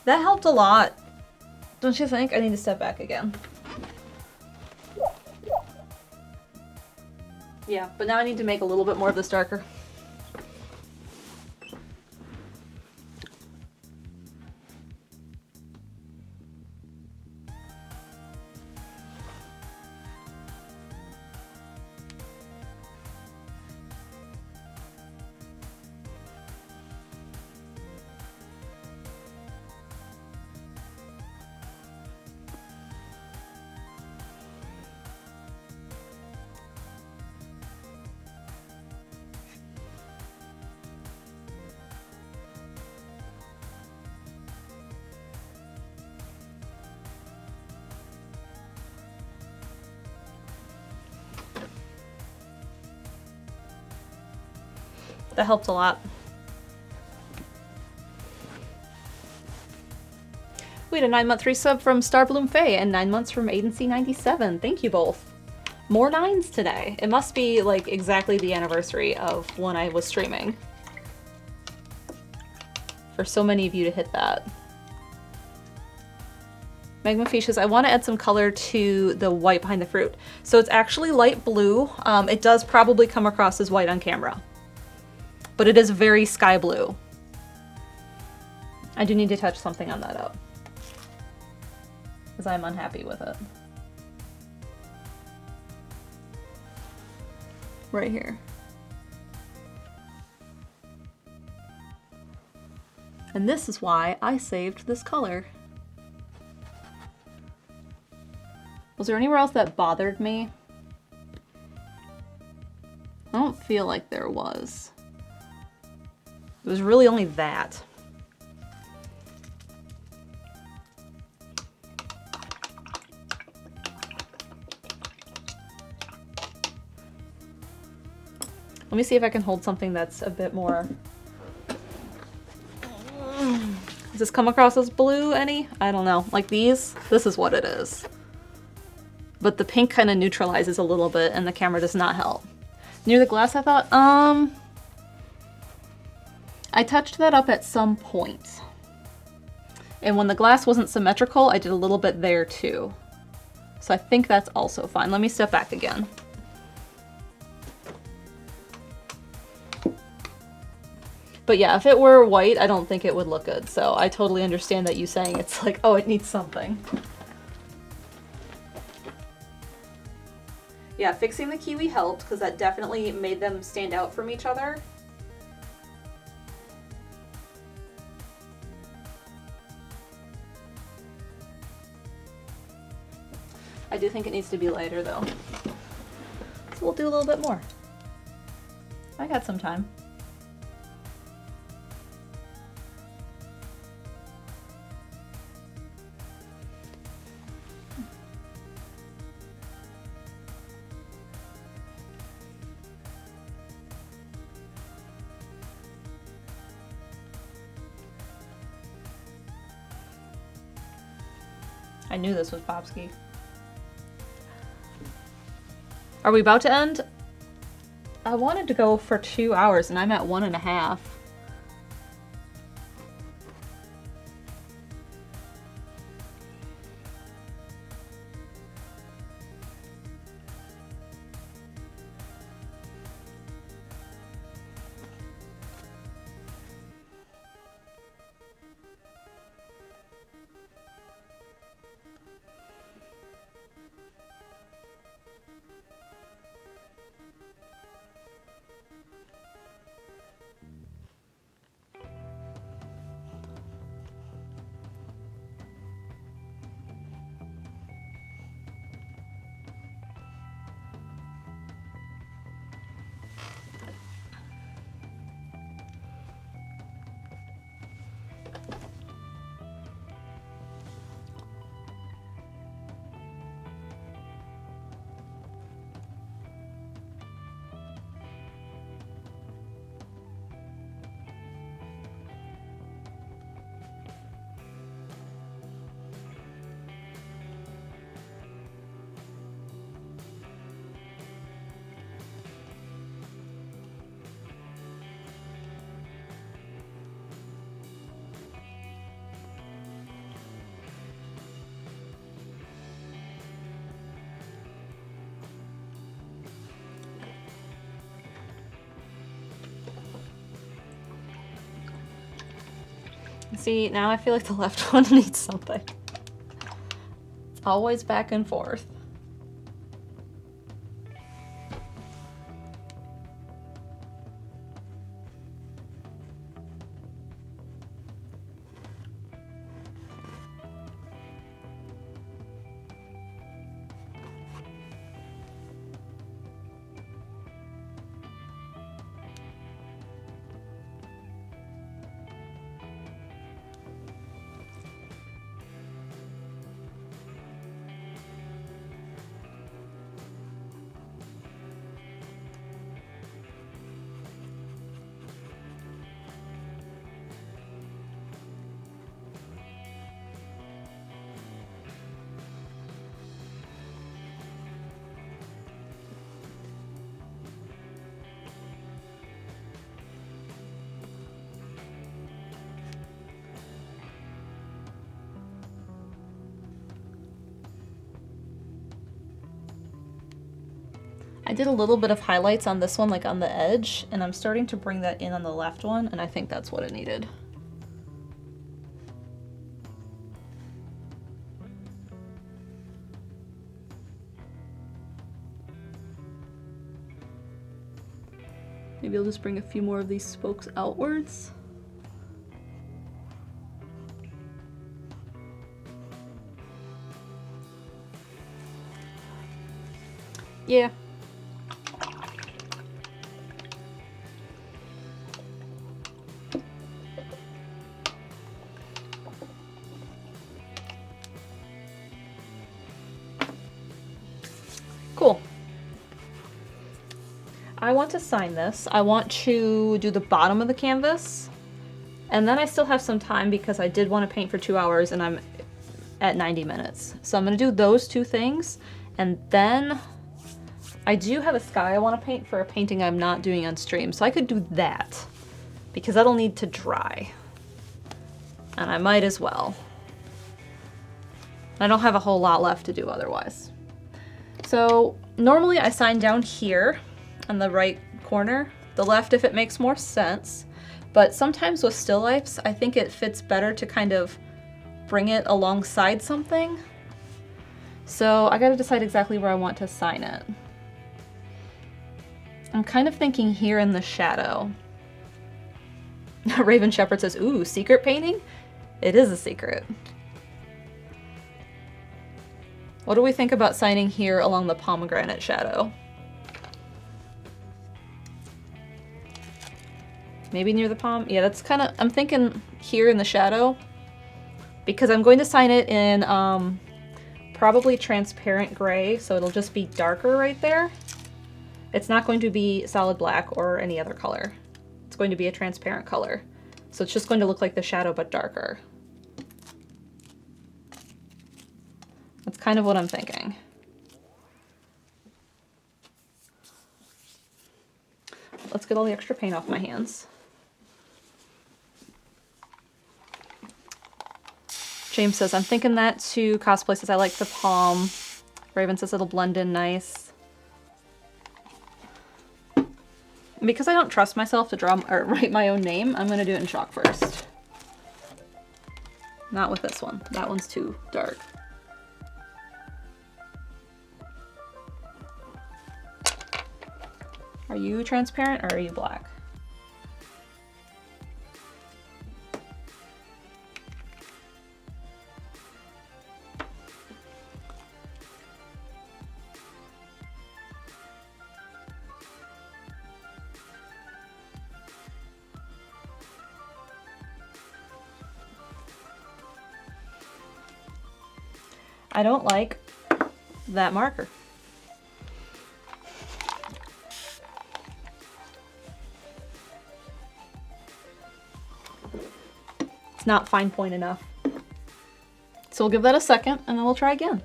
That helped a lot. Don't you think? I need to step back again. Yeah, but now I need to make a little bit more of this darker. That helped a lot. We had a 9-month resub from Starbloom Faye and 9 months from Adency97. Thank you both. More 9s today. It must be like exactly the anniversary of when I was streaming. For so many of you to hit that. Magma Fish says, I want to add some color to the white behind the fruit. So it's actually light blue. It does probably come across as white on camera. But it is very sky blue. I do need to touch something on that up, because I'm unhappy with it. Right here. And this is why I saved this color. Was there anywhere else that bothered me? I don't feel like there was. It was really only that. Let me see if I can hold something that's a bit more... Does this come across as blue any? I don't know. Like these? This is what it is. But the pink kind of neutralizes a little bit and the camera does not help. Near the glass I thought, I touched that up at some point. And when the glass wasn't symmetrical, I did a little bit there too. So I think that's also fine. Let me step back again. But yeah, if it were white, I don't think it would look good. So I totally understand that you saying it's like, oh, it needs something. Yeah, fixing the kiwi helped because that definitely made them stand out from each other. I do think it needs to be lighter though. So we'll do a little bit more. I got some time. I knew this was Popsky. Are we about to end? I wanted to go for 2 hours and I'm at 1.5. See, now I feel like the left one needs something. It's always back and forth. I did a little bit of highlights on this one, like on the edge, and I'm starting to bring that in on the left one, and I think that's what it needed. Maybe I'll just bring a few more of these spokes outwards. Yeah. Cool. I want to sign this. I want to do the bottom of the canvas. And then I still have some time because I did want to paint for 2 hours and I'm at 90 minutes. So I'm going to do those two things. And then I do have a sky I want to paint for a painting I'm not doing on stream. So I could do that because that'll need to dry. And I might as well. I don't have a whole lot left to do otherwise. So normally I sign down here on the right corner, the left if it makes more sense, but sometimes with still lifes I think it fits better to kind of bring it alongside something. So I gotta decide exactly where I want to sign it. I'm kind of thinking here in the shadow. Raven Shepherd says, ooh, secret painting? It is a secret. What do we think about signing here along the pomegranate shadow? Maybe near the palm? Yeah, that's kind of, I'm thinking here in the shadow because I'm going to sign it in probably transparent gray, so it'll just be darker right there. It's not going to be solid black or any other color. It's going to be a transparent color. So it's just going to look like the shadow but darker. That's kind of what I'm thinking. Let's get all the extra paint off my hands. James says, I'm thinking that too. Cosplay says, I like the palm. Raven says it'll blend in nice. Because I don't trust myself to draw or write my own name, I'm going to do it in chalk first. Not with this one. That one's too dark. Are you transparent or are you black? I don't like that marker. It's not fine point enough. So we'll give that a second and then we'll try again.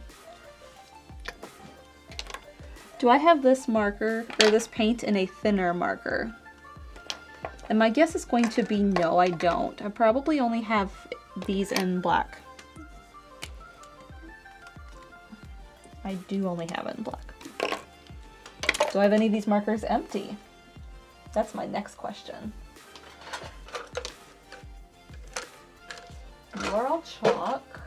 Do I have this marker or this paint in a thinner marker? And my guess is going to be no, I don't. I probably only have these in black. I do only have it in black. Do I have any of these markers empty? That's my next question. You are all chalk.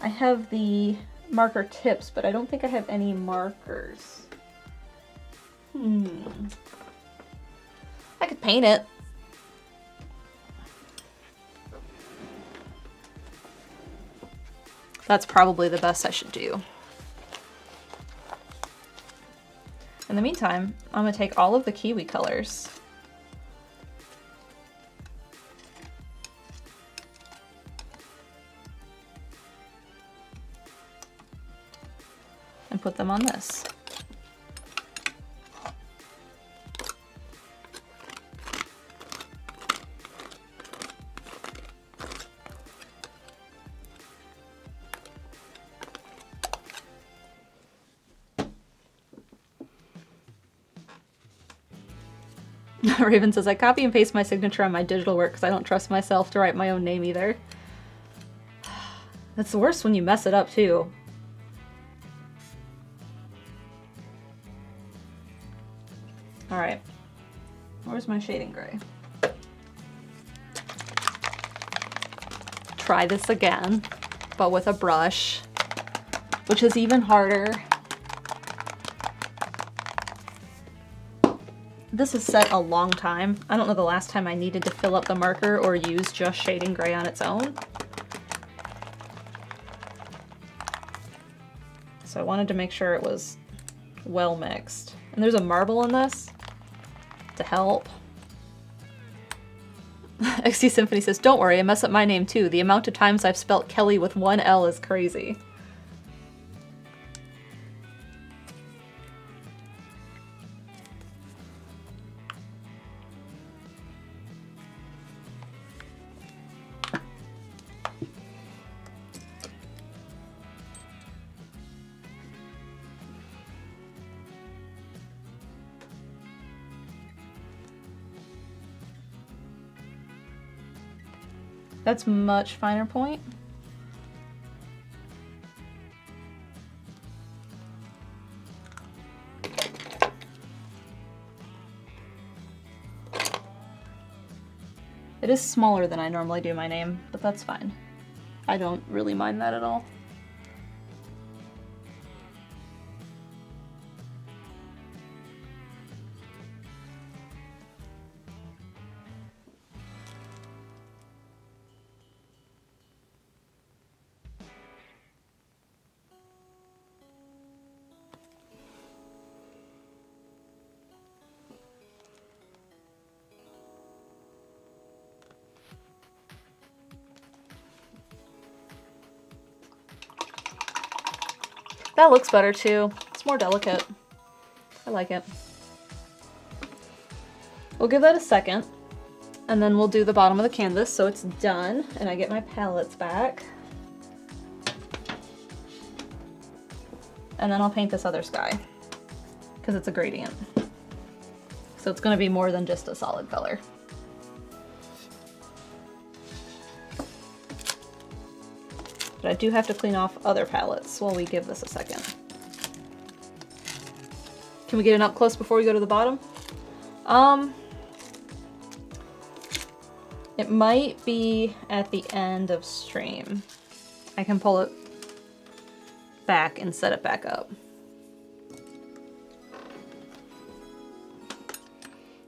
I have the marker tips, but I don't think I have any markers. I could paint it. That's probably the best I should do. In the meantime, I'm gonna take all of the kiwi colors and put them on this. Raven says, I copy and paste my signature on my digital work because I don't trust myself to write my own name either. That's the worst when you mess it up too. Alright, where's my shading gray? Try this again, but with a brush, which is even harder. This is set a long time. I don't know the last time I needed to fill up the marker or use just shading gray on its own. So I wanted to make sure it was well mixed. And there's a marble in this to help. XT Symphony says, don't worry, I mess up my name too. The amount of times I've spelt Kelly with one L is crazy. That's much finer point. It is smaller than I normally do my name, but that's fine. I don't really mind that at all. That looks better too. It's more delicate. I like it. We'll give that a second. And then we'll do the bottom of the canvas so it's done, and I get my palettes back. And then I'll paint this other sky, because it's a gradient. So it's gonna be more than just a solid color. But I do have to clean off other palettes while we give this a second. Can we get an up close before we go to the bottom? It might be at the end of stream. I can pull it back and set it back up.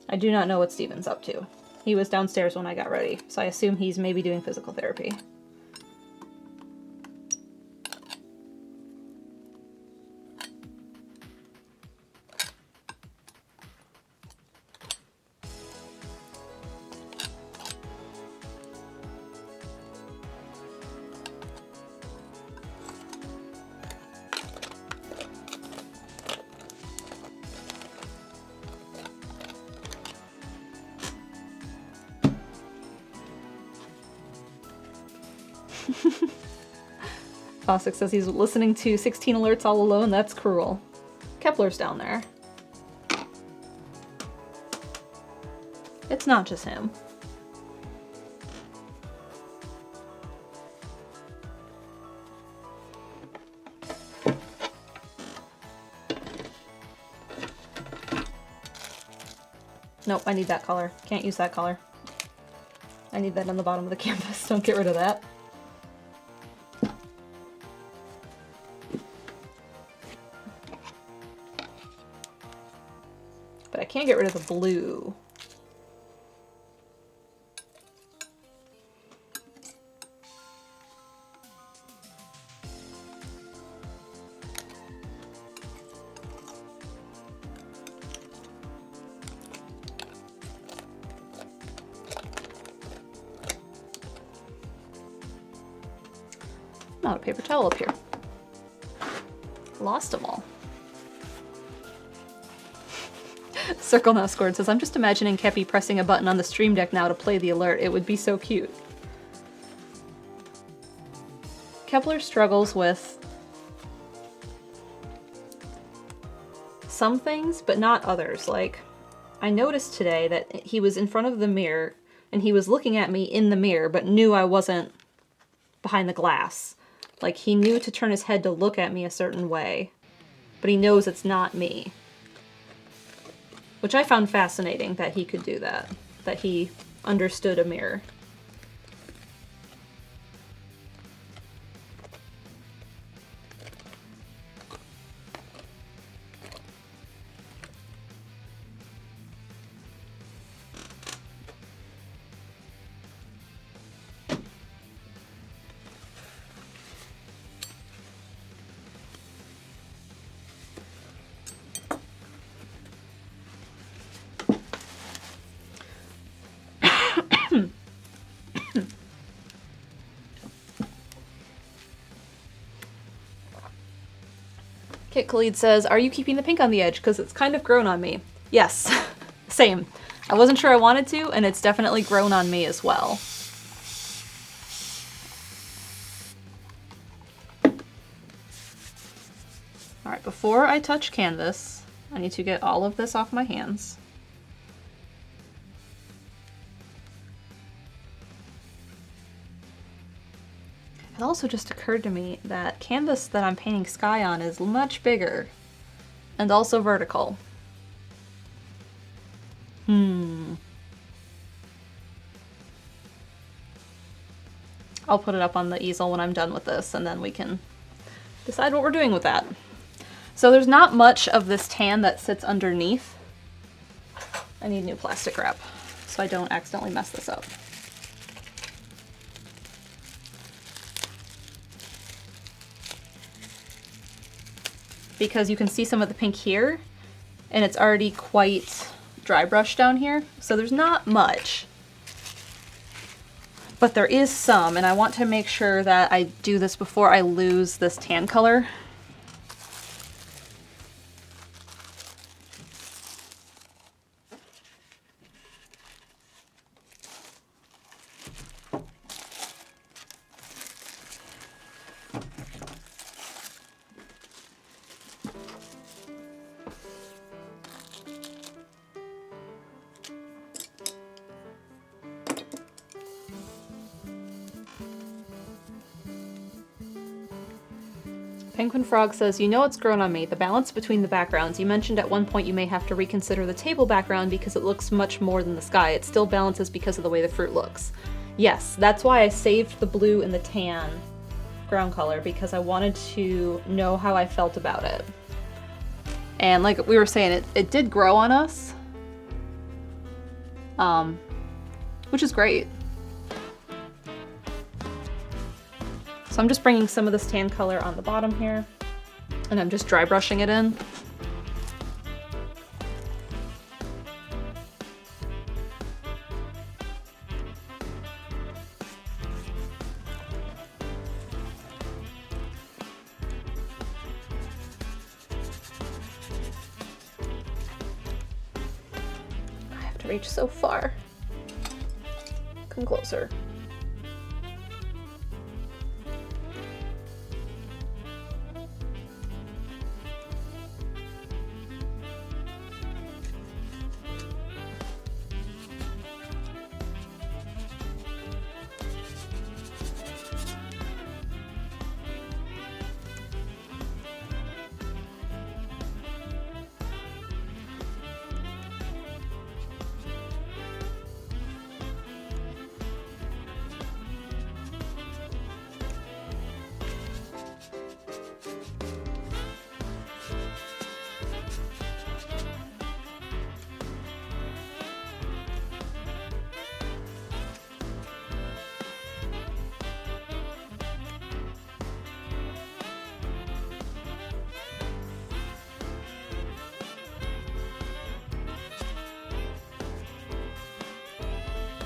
I do not know what Steven's up to. He was downstairs when I got ready, so I assume he's maybe doing physical therapy. Fossick says he's listening to 16 alerts all alone. That's cruel. Kepler's down there. It's not just him. Nope, I need that color. Can't use that color. I need that on the bottom of the canvas. Don't get rid of that. But I can't get rid of the blue. Not a paper towel up here. Lost them all. Circle Now Scored says, I'm just imagining Kepi pressing a button on the stream deck now to play the alert. It would be so cute. Kepler struggles with some things, but not others. Like, I noticed today that he was in front of the mirror, and he was looking at me in the mirror, but knew I wasn't behind the glass. Like, he knew to turn his head to look at me a certain way, but he knows it's not me. Which I found fascinating that he could do that. That he understood a mirror. Kit Khalid says, are you keeping the pink on the edge? Because it's kind of grown on me. Yes, same. I wasn't sure I wanted to, and it's definitely grown on me as well. Alright, before I touch canvas, I need to get all of this off my hands. It also just occurred to me that canvas that I'm painting sky on is much bigger and also vertical. I'll put it up on the easel when I'm done with this, and then we can decide what we're doing with that. So there's not much of this tan that sits underneath. I need new plastic wrap so I don't accidentally mess this up. Because you can see some of the pink here, and it's already quite dry brush down here, so there's not much. But there is some, and I want to make sure that I do this before I lose this tan color. Penguin Frog says, you know it's grown on me, the balance between the backgrounds. You mentioned at one point you may have to reconsider the table background because it looks much more than the sky. It still balances because of the way the fruit looks. Yes, that's why I saved the blue and the tan ground color, because I wanted to know how I felt about it. And like we were saying, it did grow on us, which is great. So I'm just bringing some of this tan color on the bottom here, and I'm just dry brushing it in. I have to reach so far. Come closer.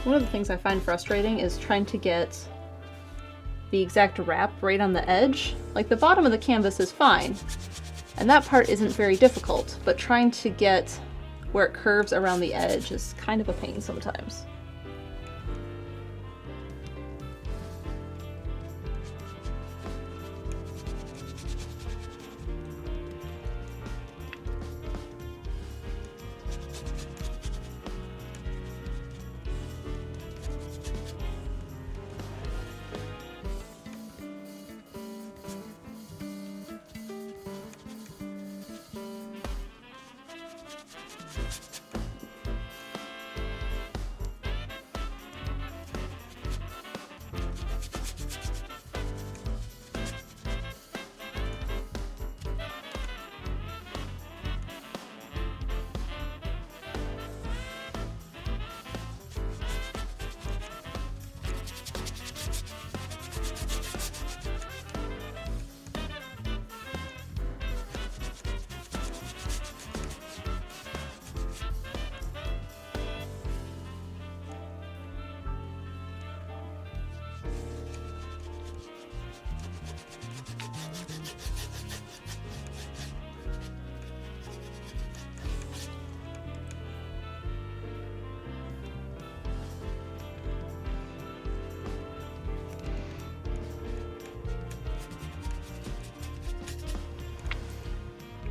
One of the things I find frustrating is trying to get the exact wrap right on the edge. Like the bottom of the canvas is fine, and that part isn't very difficult, but trying to get where it curves around the edge is kind of a pain sometimes.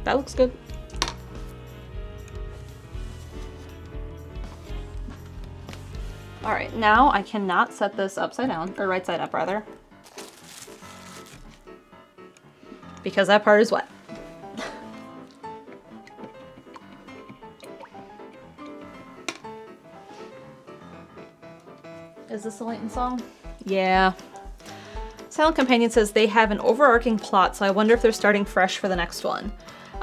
That looks good. All right, now I cannot set this upside down, or right side up rather, because that part is wet. Is this a Leighton song? Yeah. Silent Companion says they have an overarching plot, so I wonder if they're starting fresh for the next one.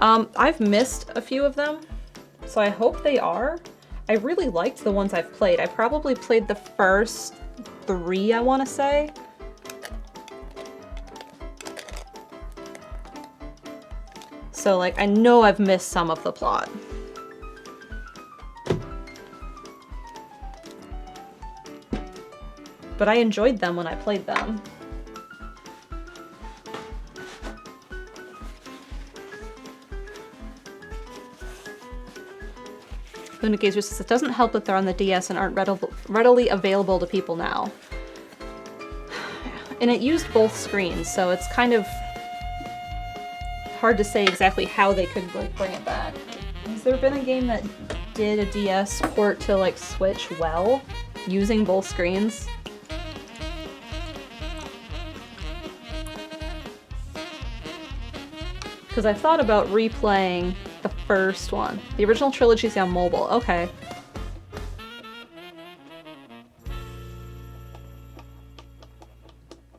I've missed a few of them, so I hope they are. I really liked the ones I've played. I probably played the first 3, I want to say. So, like, I know I've missed some of the plot. But I enjoyed them when I played them. Luna Gazer says, it doesn't help that they're on the DS and aren't readily available to people now. And it used both screens, so it's kind of hard to say exactly how they could like bring it back. Has there been a game that did a DS port to like Switch well, using both screens? Because I thought about replaying the first one. The original trilogy's on mobile. Okay.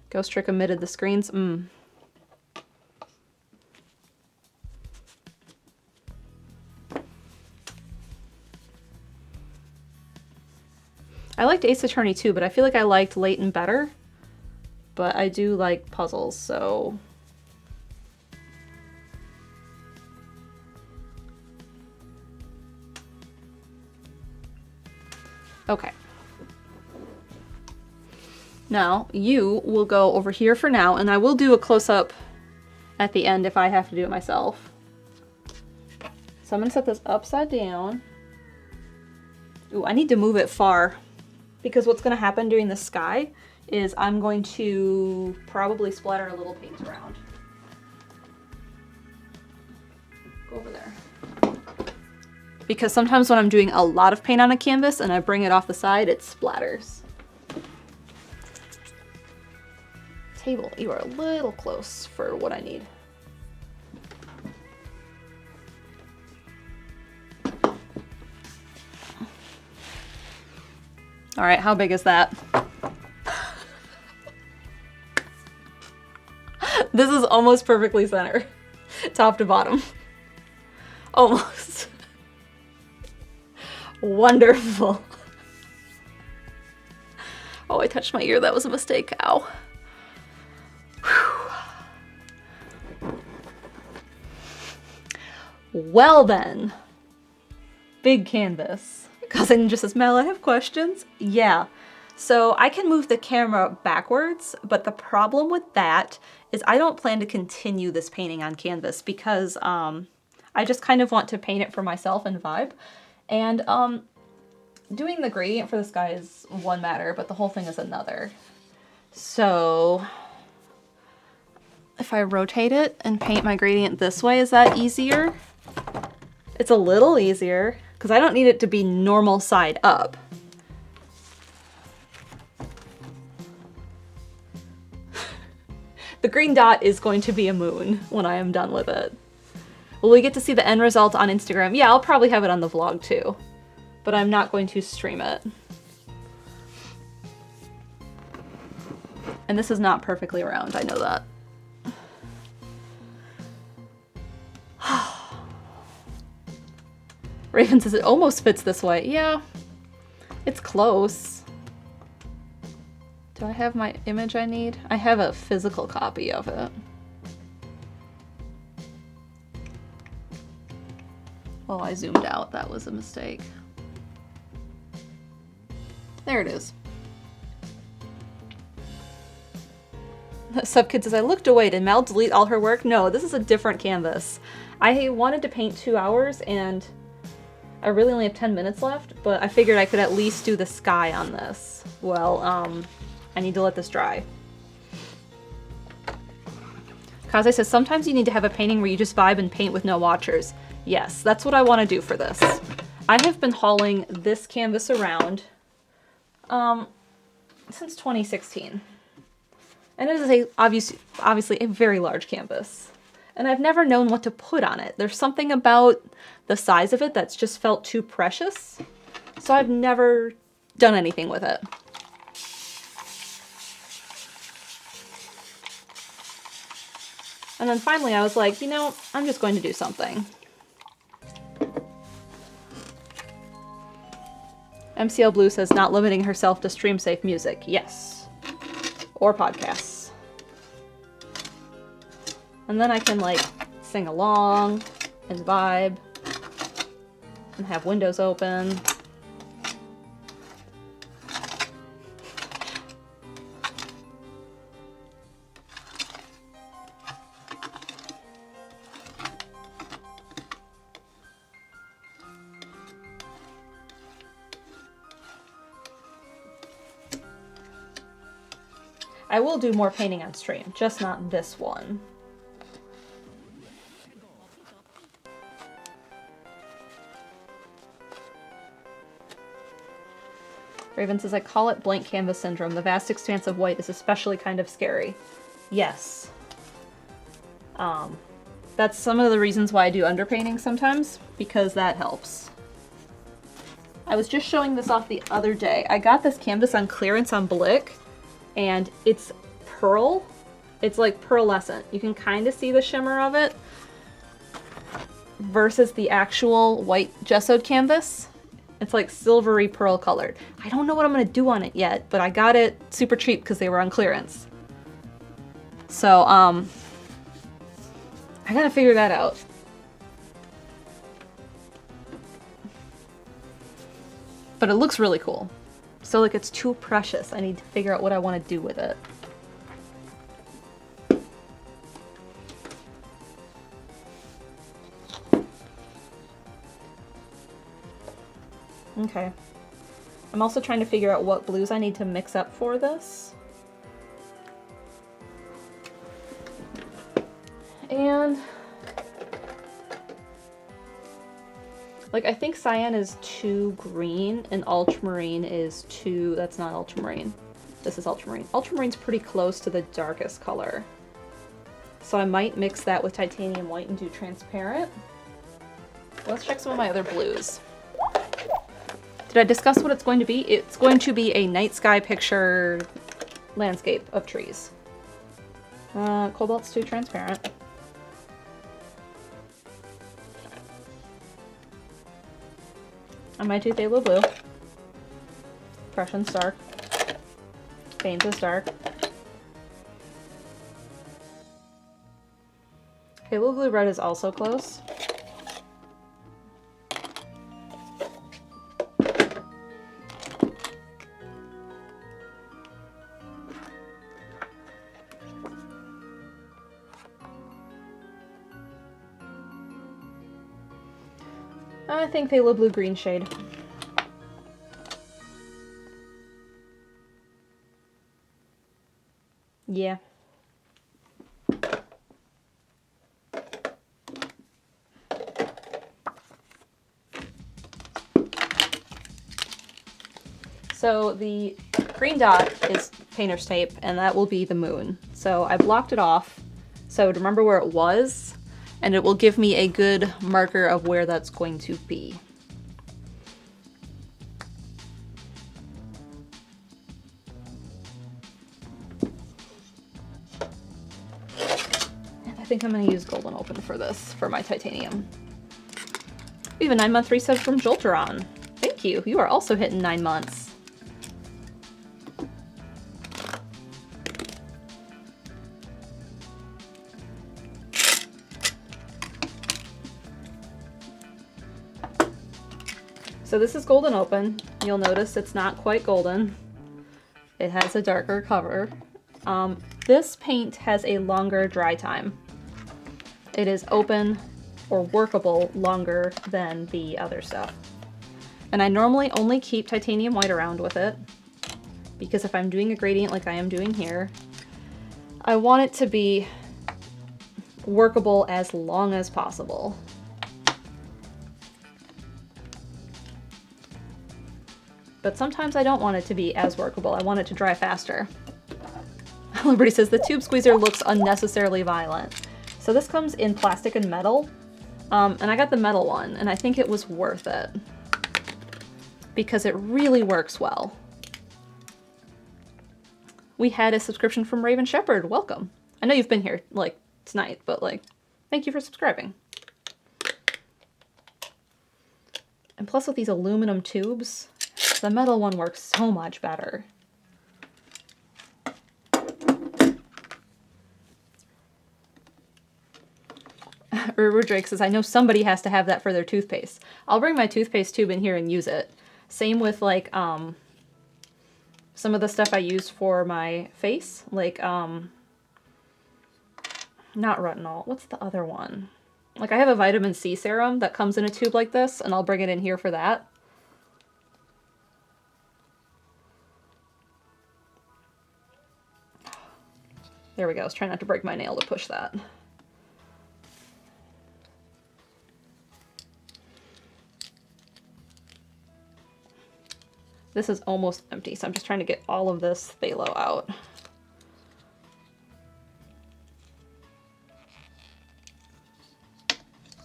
Ghost Trick omitted the screens. I liked Ace Attorney too, but I feel like I liked Layton better. But I do like puzzles, so... Okay. Now, you will go over here for now, and I will do a close-up at the end if I have to do it myself. So I'm going to set this upside down. Ooh, I need to move it far, because what's going to happen during the sky is I'm going to probably splatter a little paint around. Go over there. Because sometimes when I'm doing a lot of paint on a canvas and I bring it off the side, it splatters. Table, you are a little close for what I need. All right, how big is that? This is almost perfectly center, top to bottom. Almost. Wonderful. Oh, I touched my ear. That was a mistake. Ow. Whew. Well then. Big canvas. Cousin just says, Mel, I have questions. Yeah. So I can move the camera backwards, but the problem with that is I don't plan to continue this painting on canvas because I just kind of want to paint it for myself and vibe. And doing the gradient for the sky is one matter, but the whole thing is another. So if I rotate it and paint my gradient this way, is that easier? It's a little easier because I don't need it to be normal side up. The green dot is going to be a moon when I am done with it. Will we get to see the end result on Instagram? Yeah, I'll probably have it on the vlog too, but I'm not going to stream it. And this is not perfectly round, I know that. Raven says it almost fits this way. Yeah, it's close. Do I have my image I need? I have a physical copy of it. Oh, I zoomed out. That was a mistake. There it is. Subkid says, I looked away. Did Mel delete all her work? No, this is a different canvas. I wanted to paint 2 hours and I really only have 10 minutes left, but I figured I could at least do the sky on this. Well, I need to let this dry. Kaze says, sometimes you need to have a painting where you just vibe and paint with no watchers. Yes, that's what I want to do for this. I have been hauling this canvas around since 2016. And it is obviously a very large canvas. And I've never known what to put on it. There's something about the size of it that's just felt too precious. So I've never done anything with it. And then finally I was like, you know, I'm just going to do something. MCL Blue says, not limiting herself to stream safe music. Yes. Or podcasts. And then I can like sing along and vibe and have windows open. I will do more painting on stream, just not this one. Raven says, I call it blank canvas syndrome. The vast expanse of white is especially kind of scary. Yes. That's some of the reasons why I do underpainting sometimes, because that helps. I was just showing this off the other day. I got this canvas on clearance on Blick, and it's pearl. It's like pearlescent. You can kind of see the shimmer of it versus the actual white gessoed canvas. It's like silvery pearl colored. I don't know what I'm gonna do on it yet, but I got it super cheap because they were on clearance. So, I gotta figure that out. But it looks really cool. So like it's too precious. I need to figure out what I want to do with it. Okay. I'm also trying to figure out what blues I need to mix up for this. And like I think cyan is too green and ultramarine is too, that's not ultramarine. This is ultramarine. Ultramarine's pretty close to the darkest color. So I might mix that with titanium white and do transparent. Let's check some of my other blues. Did I discuss what it's going to be? It's going to be a night sky picture landscape of trees. Cobalt's too transparent. I might do phthalo blue. Prussian's dark. Baines is dark. Phthalo blue red is also close. I think phthalo blue green shade. Yeah. So the green dot is painter's tape, and that will be the moon. So I blocked it off so to remember where it was, and it will give me a good marker of where that's going to be. And I think I'm going to use Golden Open for this, for my titanium. We have a 9-month resub from Jolteron. Thank you. You are also hitting 9 months. So this is Golden Open. You'll notice it's not quite golden. It has a darker cover. This paint has a longer dry time. It is open or workable longer than the other stuff. And I normally only keep titanium white around with it because if I'm doing a gradient like I am doing here, I want it to be workable as long as possible. But sometimes I don't want it to be as workable. I want it to dry faster. Liberty says the tube squeezer looks unnecessarily violent. So this comes in plastic and metal. And I got the metal one, and I think it was worth it. Because it really works well. We had a subscription from Raven Shepherd. Welcome. I know you've been here, like, tonight, but, like, thank you for subscribing. And plus with these aluminum tubes, the metal one works so much better. Drake says, I know somebody has to have that for their toothpaste. I'll bring my toothpaste tube in here and use it. Same with like some of the stuff I use for my face. Like not retinol. What's the other one? Like I have a vitamin C serum that comes in a tube like this, and I'll bring it in here for that. There we go. I was trying not to break my nail to push that. This is almost empty, so I'm just trying to get all of this phthalo out.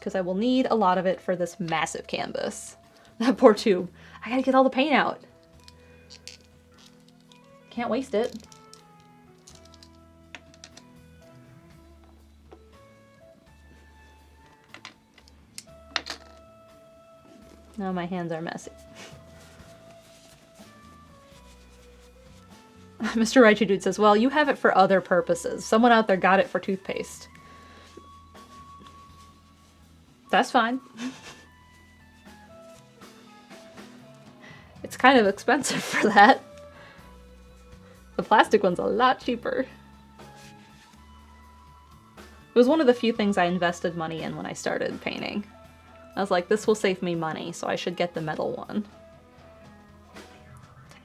because I will need a lot of it for this massive canvas. That poor tube. I gotta get all the paint out. Can't waste it. Now my hands are messy. Mr. Raichu Dude says, well, you have it for other purposes. Someone out there got it for toothpaste. That's fine. It's kind of expensive for that. The plastic one's a lot cheaper. It was one of the few things I invested money in when I started painting. I was like, this will save me money, so I should get the metal one.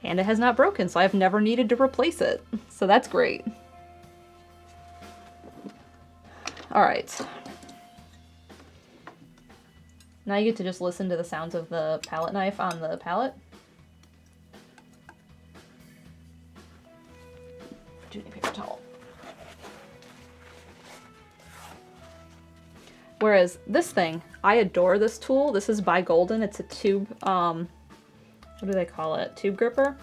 And it has not broken, so I've never needed to replace it. So that's great. Alright. Now you get to just listen to the sounds of the palette knife on the palette. Do need a paper towel. Whereas this thing, I adore this tool. This is by Golden. It's a tube, what do they call it? Tube gripper.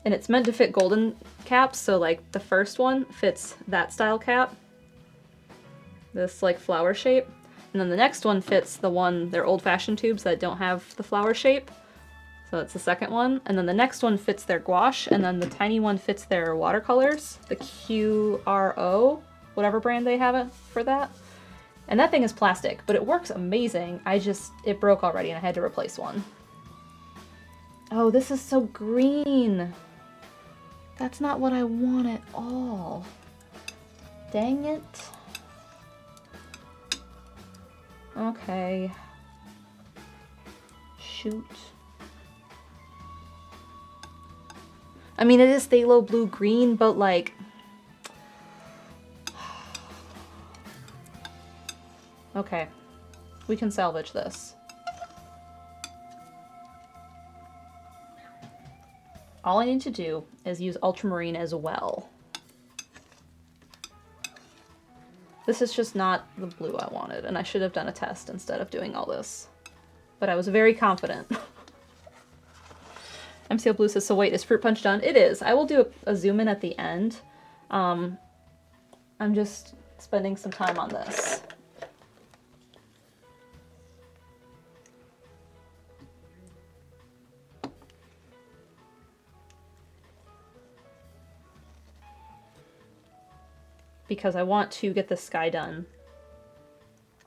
And it's meant to fit golden caps, so like the first one fits that style cap. This like flower shape. And then the next one fits the one, they're old-fashioned tubes that don't have the flower shape. So that's the second one. And then the next one fits their gouache, and then the tiny one fits their watercolors, the QRO, whatever brand they have it for that. And that thing is plastic, but it works amazing. It broke already and I had to replace one. Oh, this is so green. That's not what I want at all. Dang it. Okay. Shoot. I mean, it is phthalo blue-green, but like... Okay. We can salvage this. All I need to do is use ultramarine as well. This is just not the blue I wanted, and I should have done a test instead of doing all this. But I was very confident. MCL Blue says, so wait, is Fruit Punch done? It is. I will do a zoom in at the end. I'm just spending some time on this. Because I want to get the sky done.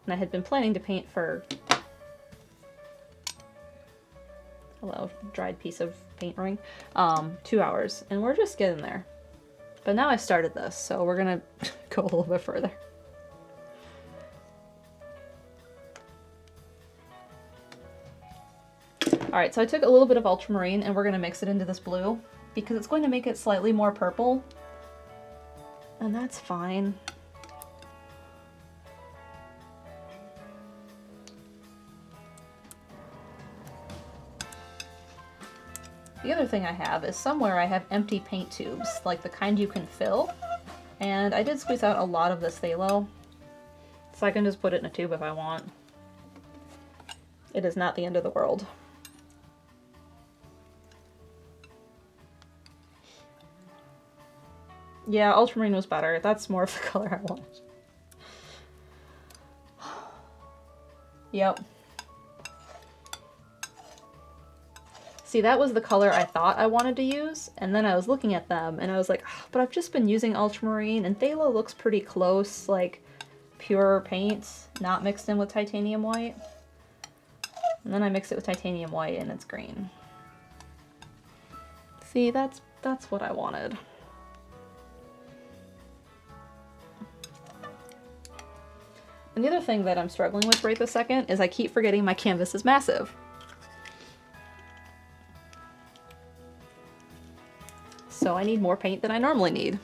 And I had been planning to paint for... Hello, dried piece of paint ring. 2 hours. And we're just getting there. But now I started this, so we're gonna go a little bit further. Alright, so I took a little bit of ultramarine and we're gonna mix it into this blue because it's going to make it slightly more purple. And that's fine. The other thing I have is somewhere I have empty paint tubes, like the kind you can fill. And I did squeeze out a lot of this phthalo, so I can just put it in a tube if I want. It is not the end of the world. Yeah, ultramarine was better. That's more of the color I wanted. Yep. See, that was the color I thought I wanted to use, and then I was looking at them, and I was like, oh, but I've just been using ultramarine, and phthalo looks pretty close, like pure paint, not mixed in with titanium white. And then I mix it with titanium white, and it's green. See, that's what I wanted. And the other thing that I'm struggling with right this second is I keep forgetting my canvas is massive. So I need more paint than I normally need.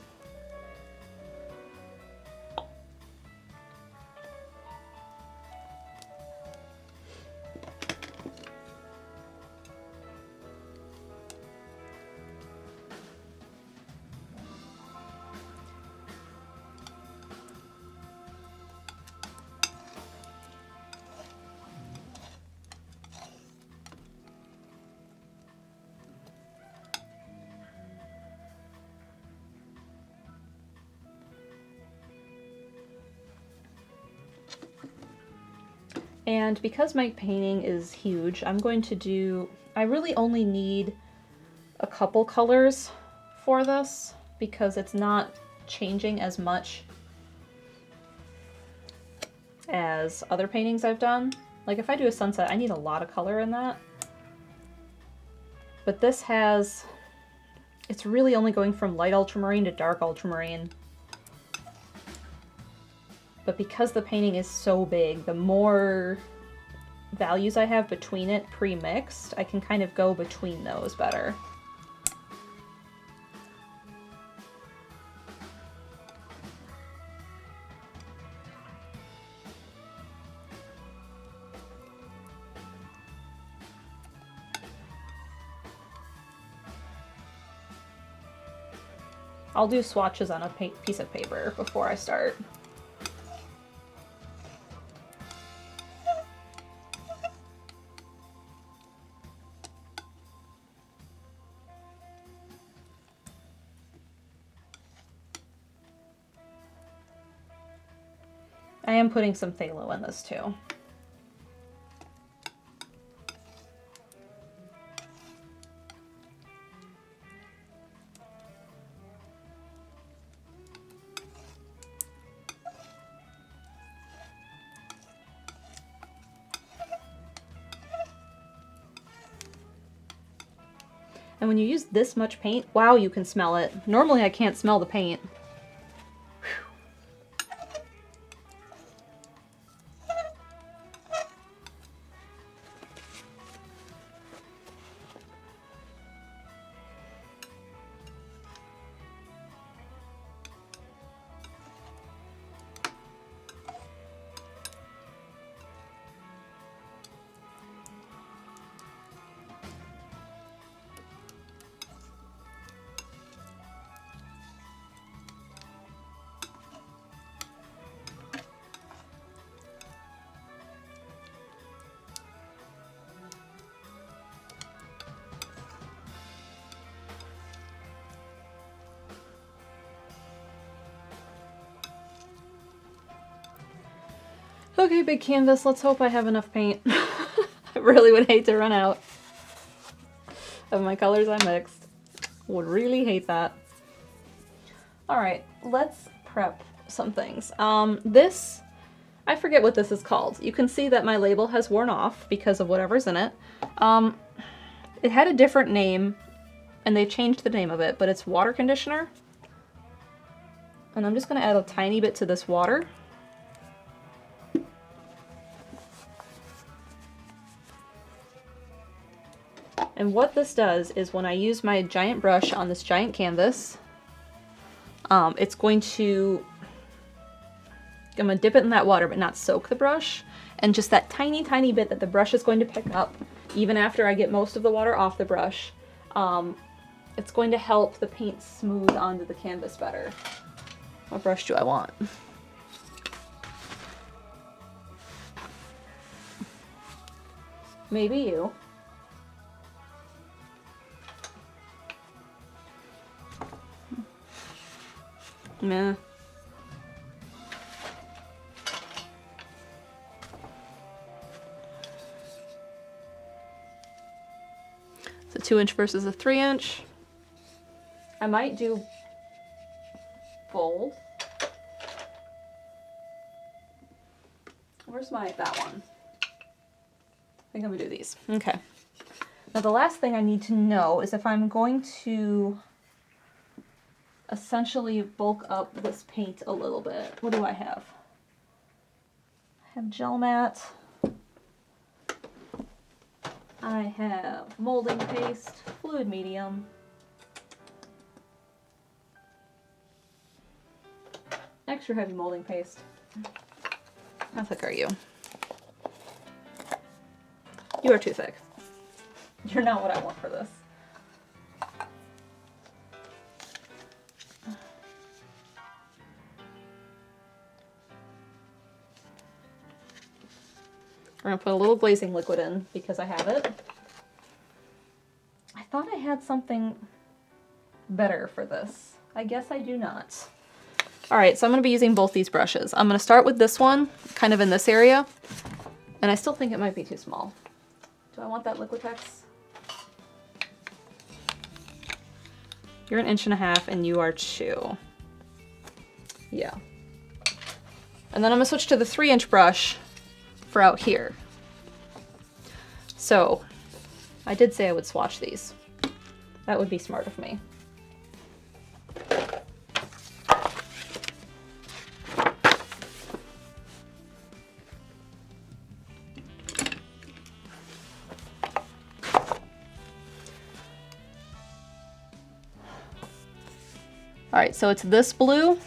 And because my painting is huge, I'm going to do, I really only need a couple colors for this because it's not changing as much as other paintings I've done. Like if I do a sunset, I need a lot of color in that. But this has, it's really only going from light ultramarine to dark ultramarine. But because the painting is so big, the more values I have between it pre-mixed, I can kind of go between those better. I'll do swatches on a piece of paper before I start. I am putting some phthalo in this too. And when you use this much paint, wow, you can smell it. Normally I can't smell the paint. Okay, big canvas, let's hope I have enough paint. I really would hate to run out of my colors I mixed. Would really hate that. Alright, let's prep some things. This, I forget what this is called. You can see that my label has worn off because of whatever's in it. It had a different name, and they changed the name of it, but it's water conditioner. And I'm just going to add a tiny bit to this water. And what this does is when I use my giant brush on this giant canvas, it's going to, I'm going to dip it in that water but not soak the brush. And just that tiny, tiny bit that the brush is going to pick up, even after I get most of the water off the brush, it's going to help the paint smooth onto the canvas better. What brush do I want? Maybe you. Meh. It's a 2-inch versus a 3-inch. I might do bold. Where's that one? I think I'm gonna do these. Okay. Now the last thing I need to know is if I'm going to essentially bulk up this paint a little bit. What do I have? I have gel matte. I have molding paste, fluid medium, extra heavy molding paste. How thick are you? You are too thick. You're not what I want for this. We're going to put a little glazing liquid in because I have it. I thought I had something better for this. I guess I do not. Alright, so I'm going to be using both these brushes. I'm going to start with this one, kind of in this area. And I still think it might be too small. Do I want that Liquitex? You're 1.5 inches and you are 2. Yeah. And then I'm gonna switch to the 3-inch brush for out here. So, I did say I would swatch these. That would be smart of me. All right, so it's this blue.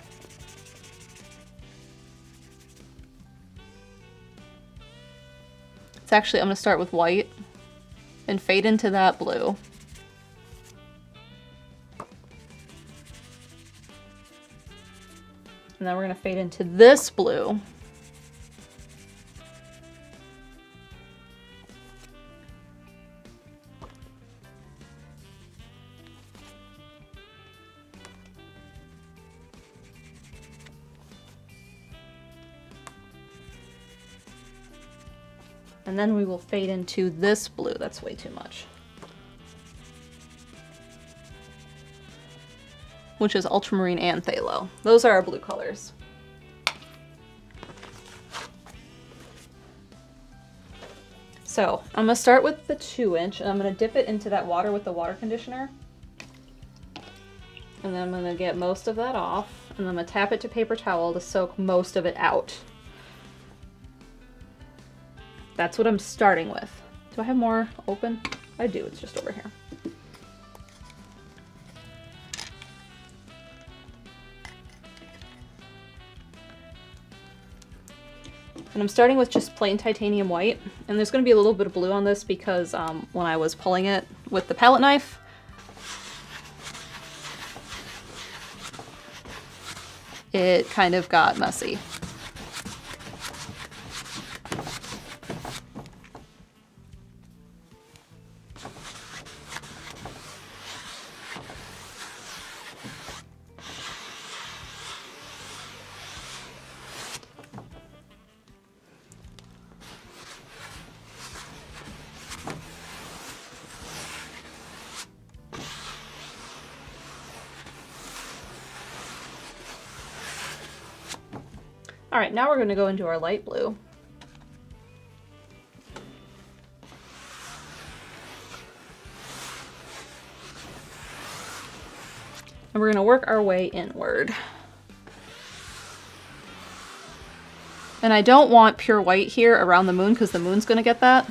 It's actually, I'm gonna start with white and fade into that blue. And then we're gonna fade into this blue. And then we will fade into this blue. That's way too much. Which is ultramarine and phthalo. Those are our blue colors. So I'm gonna start with the 2-inch and I'm gonna dip it into that water with the water conditioner. And then I'm gonna get most of that off and I'm gonna tap it to paper towel to soak most of it out. That's what I'm starting with. Do I have more open? I do, it's just over here. And I'm starting with just plain titanium white. And there's gonna be a little bit of blue on this because when I was pulling it with the palette knife, it kind of got messy. All right, now we're going to go into our light blue. And we're going to work our way inward. And I don't want pure white here around the moon because the moon's going to get that.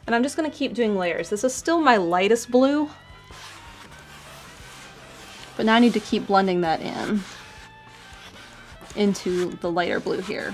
And I'm just going to keep doing layers. This is still my lightest blue, but now I need to keep blending that in into the lighter blue here.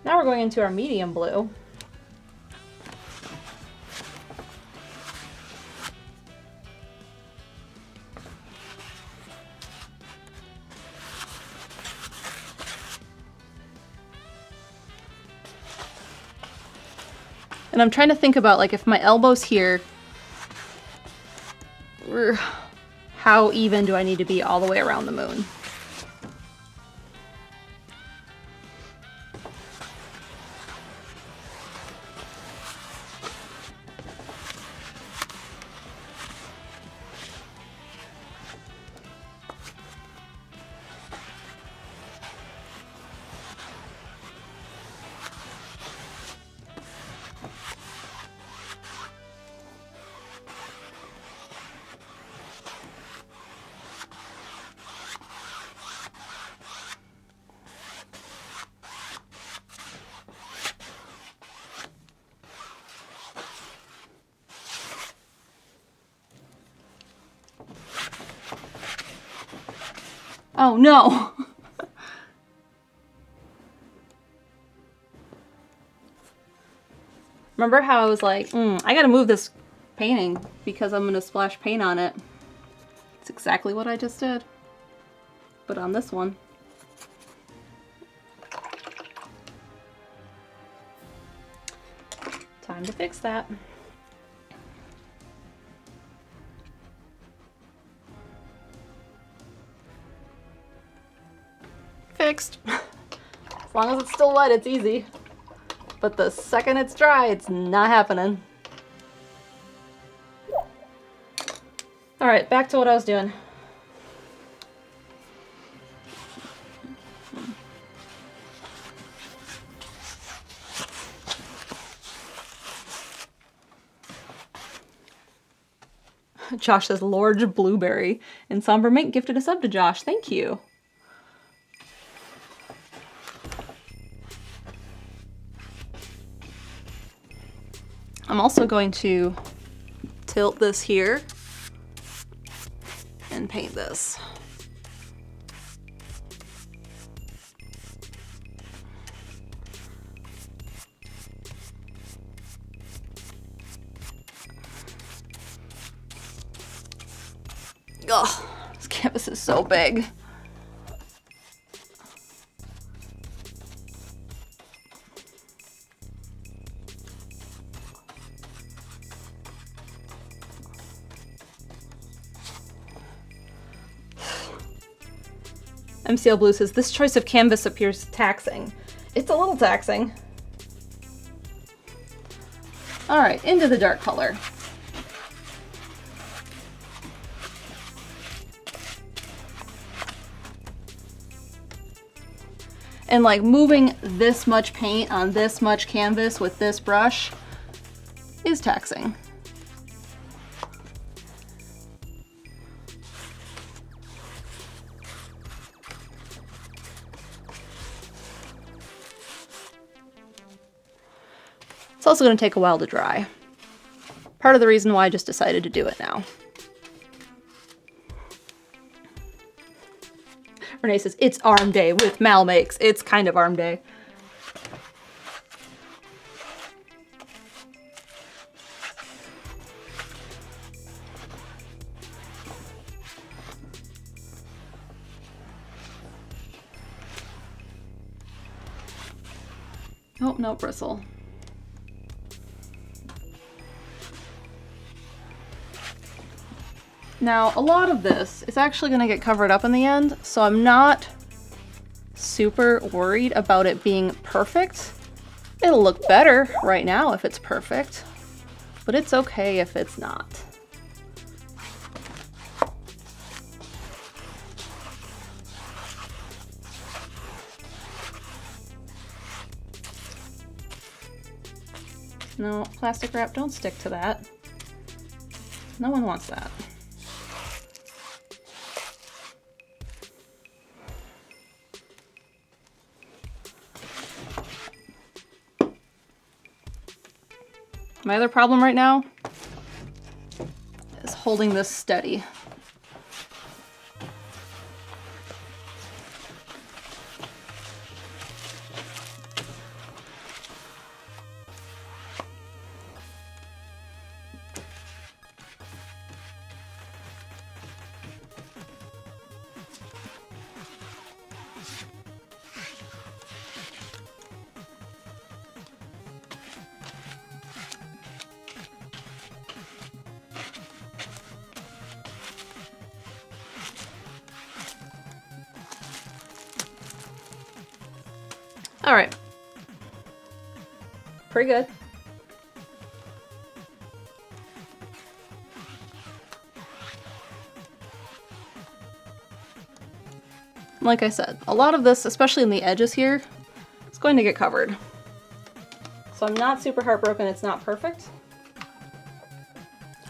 Now we're going into our medium blue. And I'm trying to think about, like, if my elbow's here, how even do I need to be all the way around the moon? Oh no! Remember how I was like, I gotta move this painting because I'm gonna splash paint on it. It's exactly what I just did. But on this one. Time to fix that. Fixed. As long as it's still wet, it's easy. But the second it's dry, it's not happening. All right, back to what I was doing. Josh says, Lord Blueberry. And Somber Mink gifted a sub to Josh. Thank you. I'm also going to tilt this here and paint this. Ugh, this canvas is so big. MCL Blue says, this choice of canvas appears taxing. It's a little taxing. All right, into the dark color. And like moving this much paint on this much canvas with this brush is taxing. It's also going to take a while to dry. Part of the reason why I just decided to do it now. Renee says, it's arm day with MalMakes. It's kind of arm day. Oh, no bristle. Now, a lot of this is actually going to get covered up in the end, so I'm not super worried about it being perfect. It'll look better right now if it's perfect, but it's okay if it's not. No, plastic wrap, don't stick to that. No one wants that. My other problem right now is holding this steady. pretty good. Like I said, a lot of this, especially in the edges here, is going to get covered. So I'm not super heartbroken it's not perfect.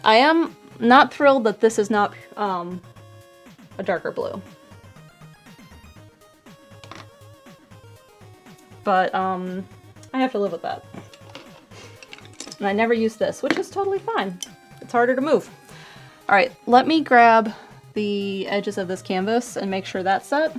I am not thrilled that this is not a darker blue. But I have to live with that. And I never use this, which is totally fine. It's harder to move. All right, let me grab the edges of this canvas and make sure that's set.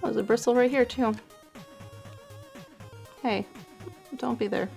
There's a bristle right here too. Hey, don't be there.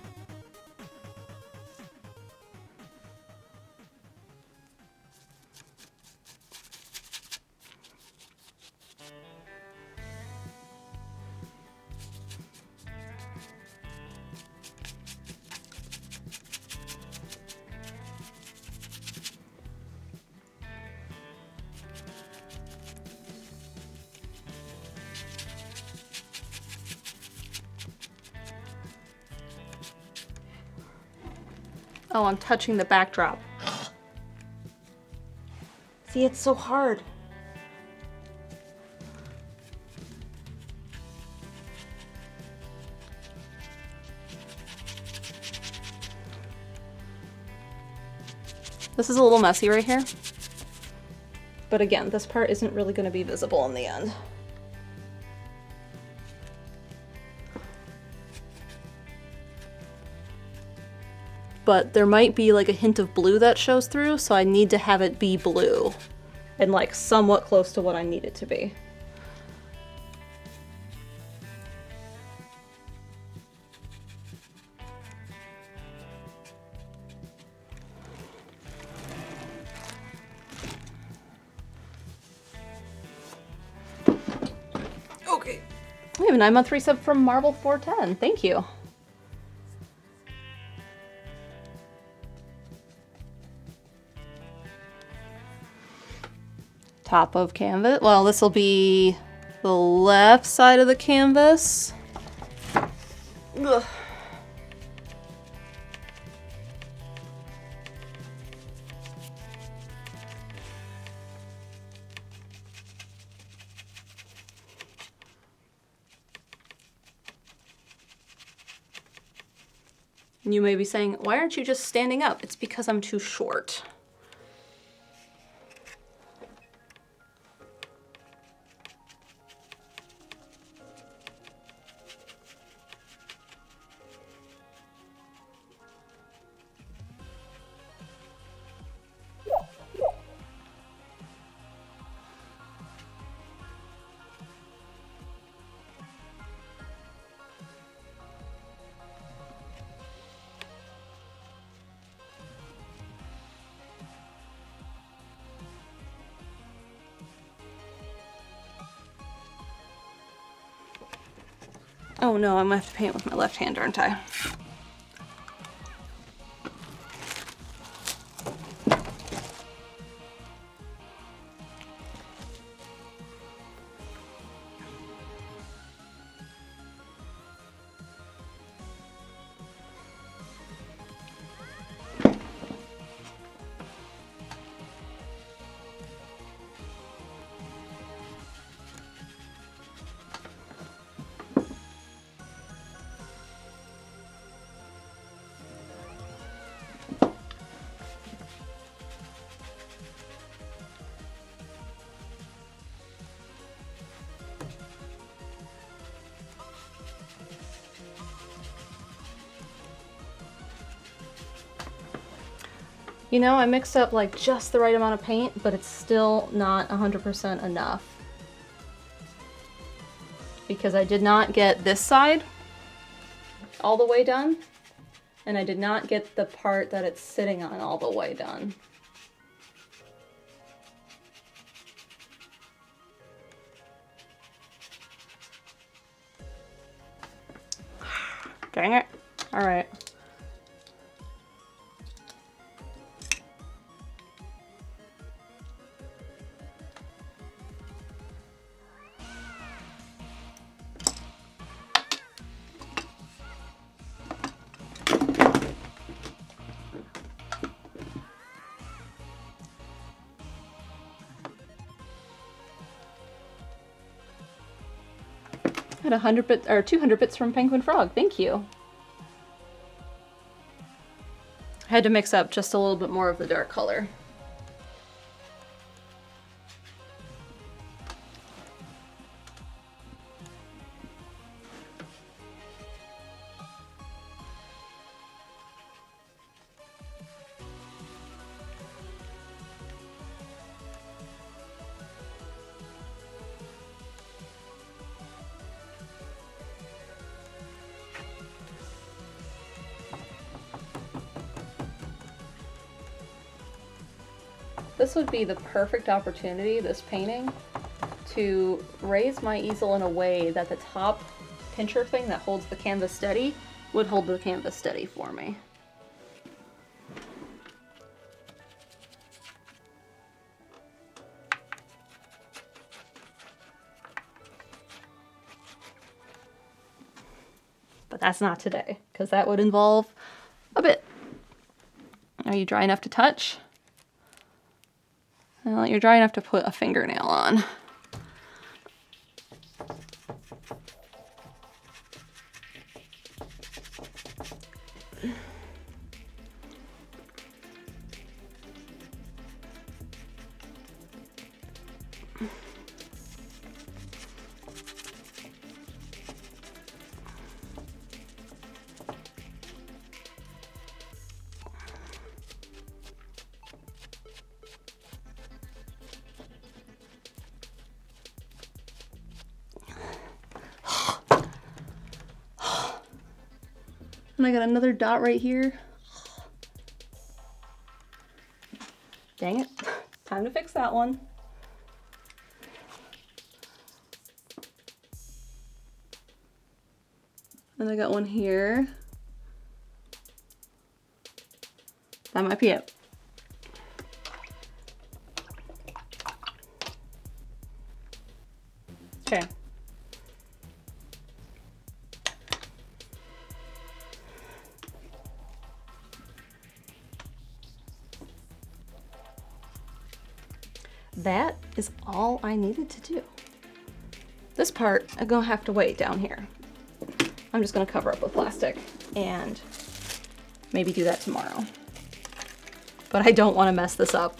Oh, I'm touching the backdrop. See, it's so hard. This is a little messy right here. But again, this part isn't really going to be visible in the end. But there might be like a hint of blue that shows through, so I need to have it be blue and like somewhat close to what I need it to be. Okay. We have a 9-month resub from Marble 410. Thank you. Top of canvas. Well, this will be the left side of the canvas. Ugh. You may be saying, why aren't you just standing up? It's because I'm too short. Oh no, I'm gonna have to paint with my left hand, aren't I? You know, I mixed up like just the right amount of paint, but it's still not 100% enough. Because I did not get this side all the way done, and I did not get the part that it's sitting on all the way done. Dang it. All right. Got 100 bits or 200 bits from Penguin Frog. Thank you. I had to mix up just a little bit more of the dark color. This would be the perfect opportunity, this painting, to raise my easel in a way that the top pincher thing that holds the canvas steady would hold the canvas steady for me. But that's not today, because that would involve a bit. Are you dry enough to touch? Well, you're dry enough to put a fingernail on. And I got another dot right here. Dang it. Time to fix that one. And I got one here. That might be it. Okay. That is all I needed to do. This part, I'm gonna have to wait down here. I'm just gonna cover up with plastic and maybe do that tomorrow. But I don't wanna mess this up,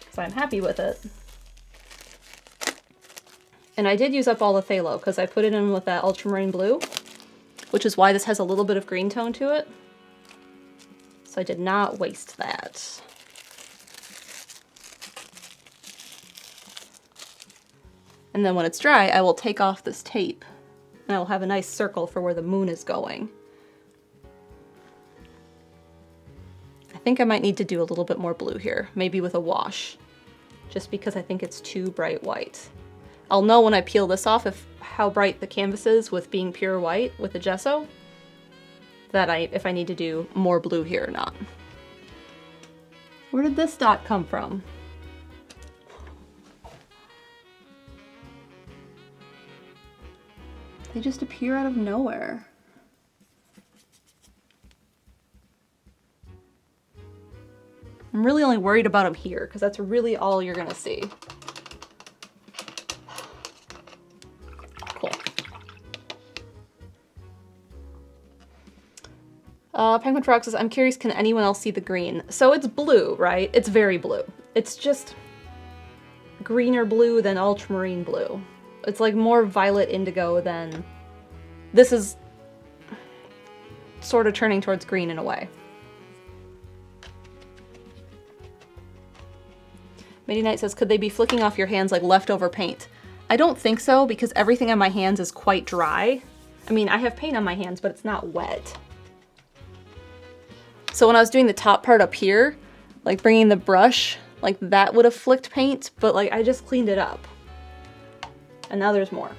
because I'm happy with it. And I did use up all the phthalo, because I put it in with that ultramarine blue, which is why this has a little bit of green tone to it. So I did not waste that. And then when it's dry, I will take off this tape and I will have a nice circle for where the moon is going. I think I might need to do a little bit more blue here, maybe with a wash, just because I think it's too bright white. I'll know when I peel this off how bright the canvas is with being pure white with the gesso, if I need to do more blue here or not. Where did this dot come from? They just appear out of nowhere. I'm really only worried about them here, because that's really all you're gonna see. Cool. Penguin Frog says, I'm curious, can anyone else see the green? So it's blue, right? It's very blue. It's just greener blue than ultramarine blue. It's like more violet indigo than... This is sort of turning towards green in a way. Midi Knight says, could they be flicking off your hands like leftover paint? I don't think so, because everything on my hands is quite dry. I mean, I have paint on my hands, but it's not wet. So when I was doing the top part up here, like bringing the brush, like that would have flicked paint, but like I just cleaned it up. And now there's more.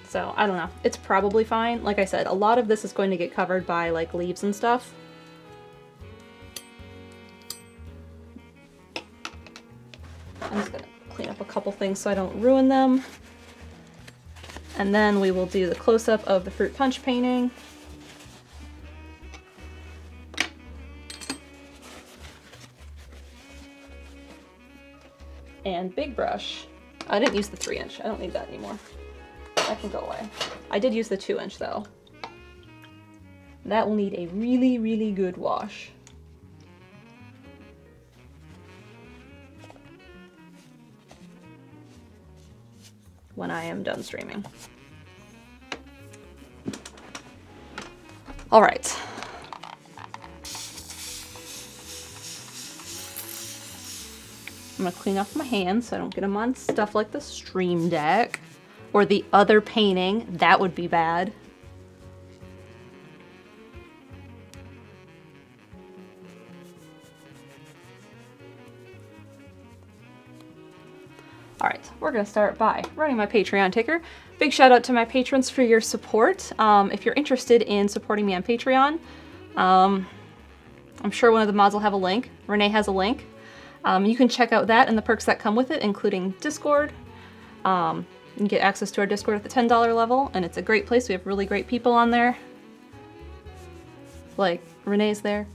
So I don't know, it's probably fine. Like I said, a lot of this is going to get covered by like leaves and stuff. I'm just gonna clean up a couple things so I don't ruin them. And then we will do the close-up of the fruit punch painting. And big brush. I didn't use the 3-inch. I don't need that anymore. That can go away. I did use the 2-inch though. That will need a really, really good wash. When I am done streaming. All right. I'm gonna clean off my hands so I don't get them on stuff like the Stream Deck or the other painting. That would be bad. All right, we're gonna start by running my Patreon ticker. Big shout out to my patrons for your support. If you're interested in supporting me on Patreon, I'm sure one of the mods will have a link. Renee has a link. You can check out that and the perks that come with it, including Discord. You can get access to our Discord at the $10 level, and it's a great place. We have really great people on there. Like, Renee's there.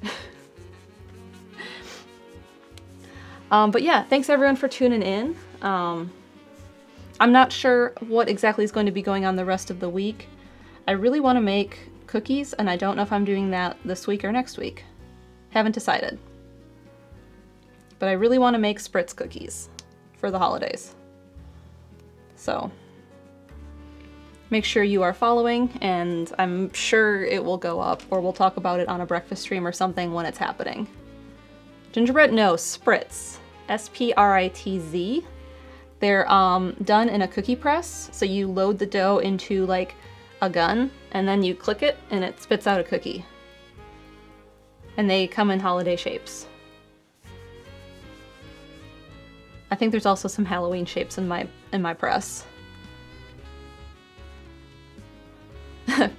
But yeah, thanks everyone for tuning in. I'm not sure what exactly is going to be going on the rest of the week. I really want to make cookies, and I don't know if I'm doing that this week or next week. Haven't decided. But I really want to make spritz cookies for the holidays. So make sure you are following, and I'm sure it will go up, or we'll talk about it on a breakfast stream or something when it's happening. Gingerbread? No, spritz. S-P-R-I-T-Z. They're done in a cookie press, so you load the dough into like a gun, and then you click it, and it spits out a cookie. And they come in holiday shapes. I think there's also some Halloween shapes in my press.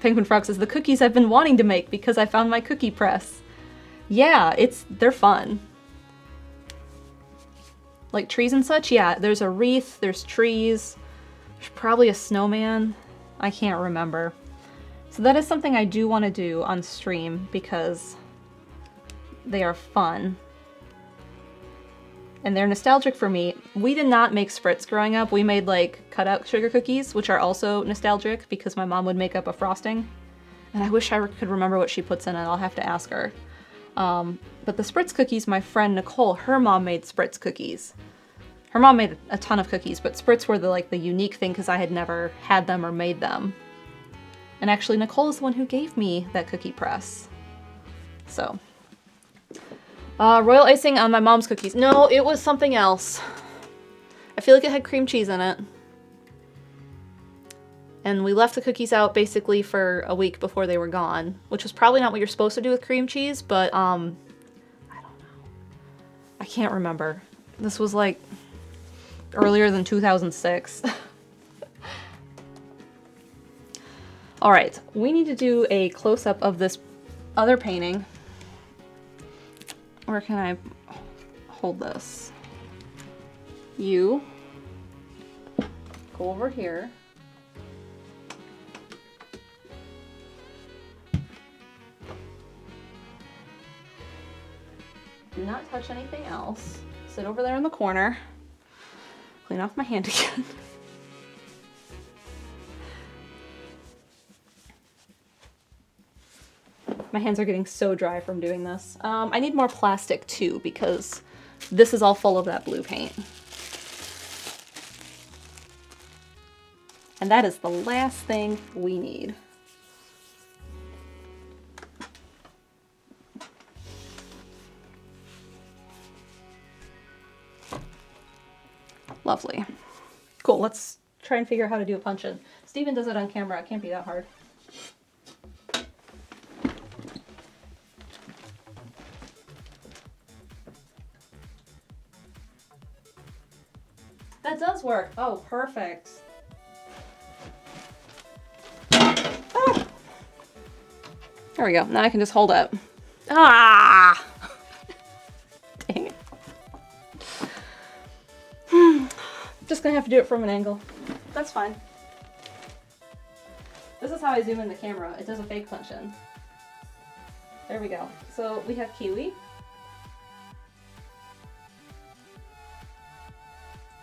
Penguin Frog says, the cookies I've been wanting to make because I found my cookie press. Yeah, they're fun. Like trees and such, yeah, there's a wreath, there's trees, there's probably a snowman. I can't remember. So that is something I do want to do on stream because they are fun. And they're nostalgic for me. We did not make spritz growing up. We made like cutout sugar cookies, which are also nostalgic because my mom would make up a frosting. And I wish I could remember what she puts in it. I'll have to ask her. But the spritz cookies, my friend Nicole, her mom made spritz cookies. Her mom made a ton of cookies, but spritz were the unique thing because I had never had them or made them. And actually, Nicole is the one who gave me that cookie press. So. Royal icing on my mom's cookies. No, it was something else. I feel like it had cream cheese in it. And we left the cookies out basically for a week before they were gone, which was probably not what you're supposed to do with cream cheese, but I don't know. I can't remember. This was like earlier than 2006. All right, we need to do a close-up of this other painting. Where can I hold this? You go over here. Do not touch anything else. Sit over there in the corner. Clean off my hand again. My hands are getting so dry from doing this. I need more plastic too because this is all full of that blue paint. And that is the last thing we need. Lovely. Cool, let's try and figure out how to do a punch-in. Steven does it on camera, it can't be that hard. That does work. Oh, perfect. Ah! There we go. Now I can just hold it. Ah! Dang it. Just gonna have to do it from an angle. That's fine. This is how I zoom in the camera. It does a fake punch-in. There we go. So we have kiwi.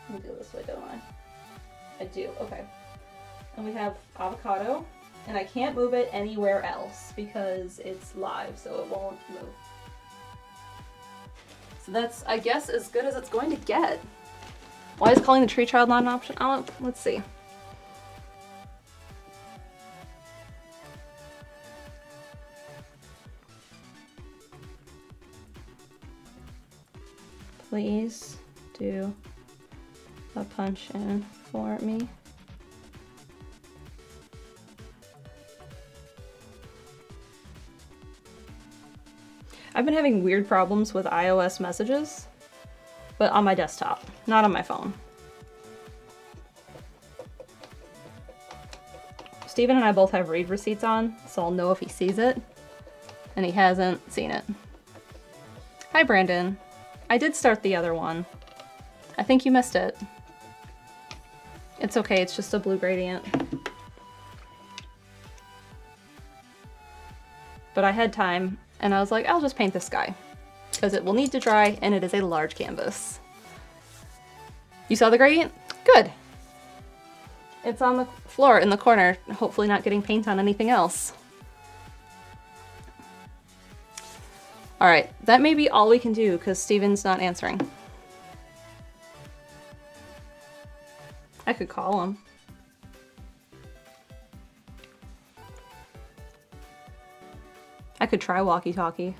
Let me go this way, don't I? I do, okay. And we have avocado, and I can't move it anywhere else because it's live, so it won't move. So that's, I guess, as good as it's going to get. Why is calling the tree child not an option? Let's see. Please do a punch in for me. I've been having weird problems with iOS messages, but on my desktop, not on my phone. Steven and I both have read receipts on, so I'll know if he sees it, and he hasn't seen it. Hi, Brandon. I did start the other one. I think you missed it. It's okay, it's just a blue gradient. But I had time, and I was like, I'll just paint the sky, because it will need to dry, and it is a large canvas. You saw the gradient? Good. It's on the floor in the corner, hopefully not getting paint on anything else. All right, that may be all we can do, because Steven's not answering. I could call him. I could try walkie-talkie.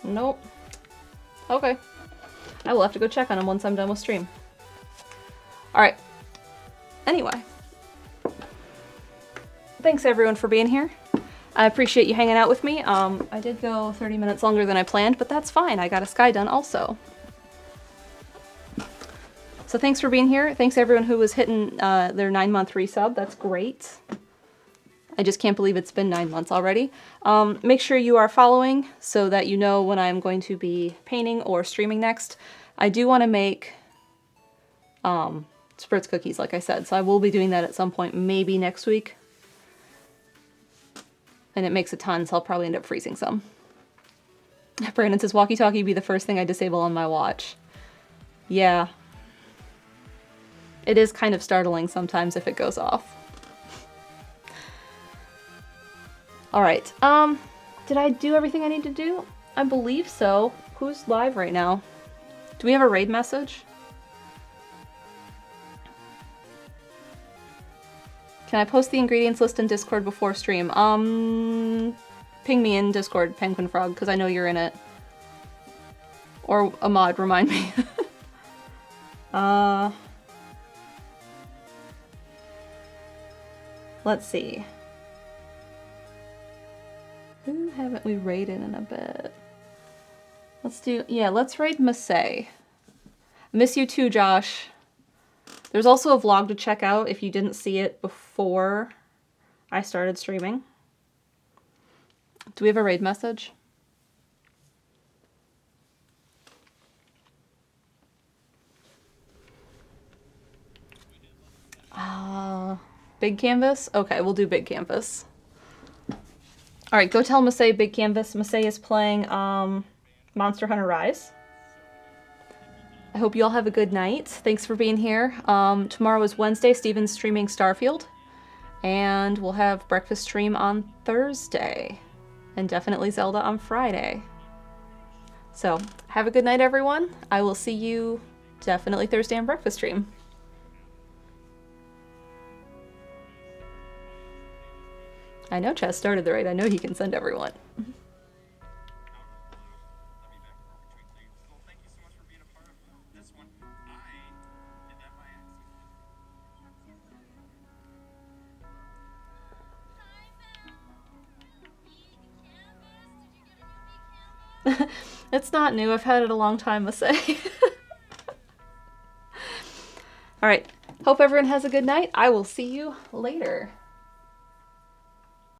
Nope. Okay. I will have to go check on him once I'm done with stream. Alright. Anyway. Thanks everyone for being here. I appreciate you hanging out with me. I did go 30 minutes longer than I planned, but that's fine. I got a sky done also. So thanks for being here. Thanks everyone who was hitting their 9-month resub. That's great. I just can't believe it's been 9 months already. Make sure you are following so that you know when I'm going to be painting or streaming next. I do want to make spritz cookies, like I said, so I will be doing that at some point, maybe next week. And it makes a ton, so I'll probably end up freezing some. Brandon says, walkie-talkie be the first thing I disable on my watch. Yeah. It is kind of startling sometimes if it goes off. Alright, did I do everything I need to do? I believe so. Who's live right now? Do we have a raid message? Can I post the ingredients list in Discord before stream? Ping me in Discord, Penguin Frog, because I know you're in it. Or a mod, remind me. Let's see. Who haven't we raided in a bit? Let's raid Masay. Miss you too, Josh. There's also a vlog to check out if you didn't see it before I started streaming. Do we have a raid message? Big canvas? Okay, we'll do big canvas. Alright, go tell Masay big canvas. Masay is playing Monster Hunter Rise. I hope you all have a good night. Thanks for being here. Tomorrow is Wednesday. Steven's streaming Starfield. And we'll have breakfast stream on Thursday. And definitely Zelda on Friday. So, have a good night, everyone. I will see you definitely Thursday on breakfast stream. I know Chess started the raid. I know he can send everyone. It's not new. I've had it a long time, I say. All right. Hope everyone has a good night. I will see you later.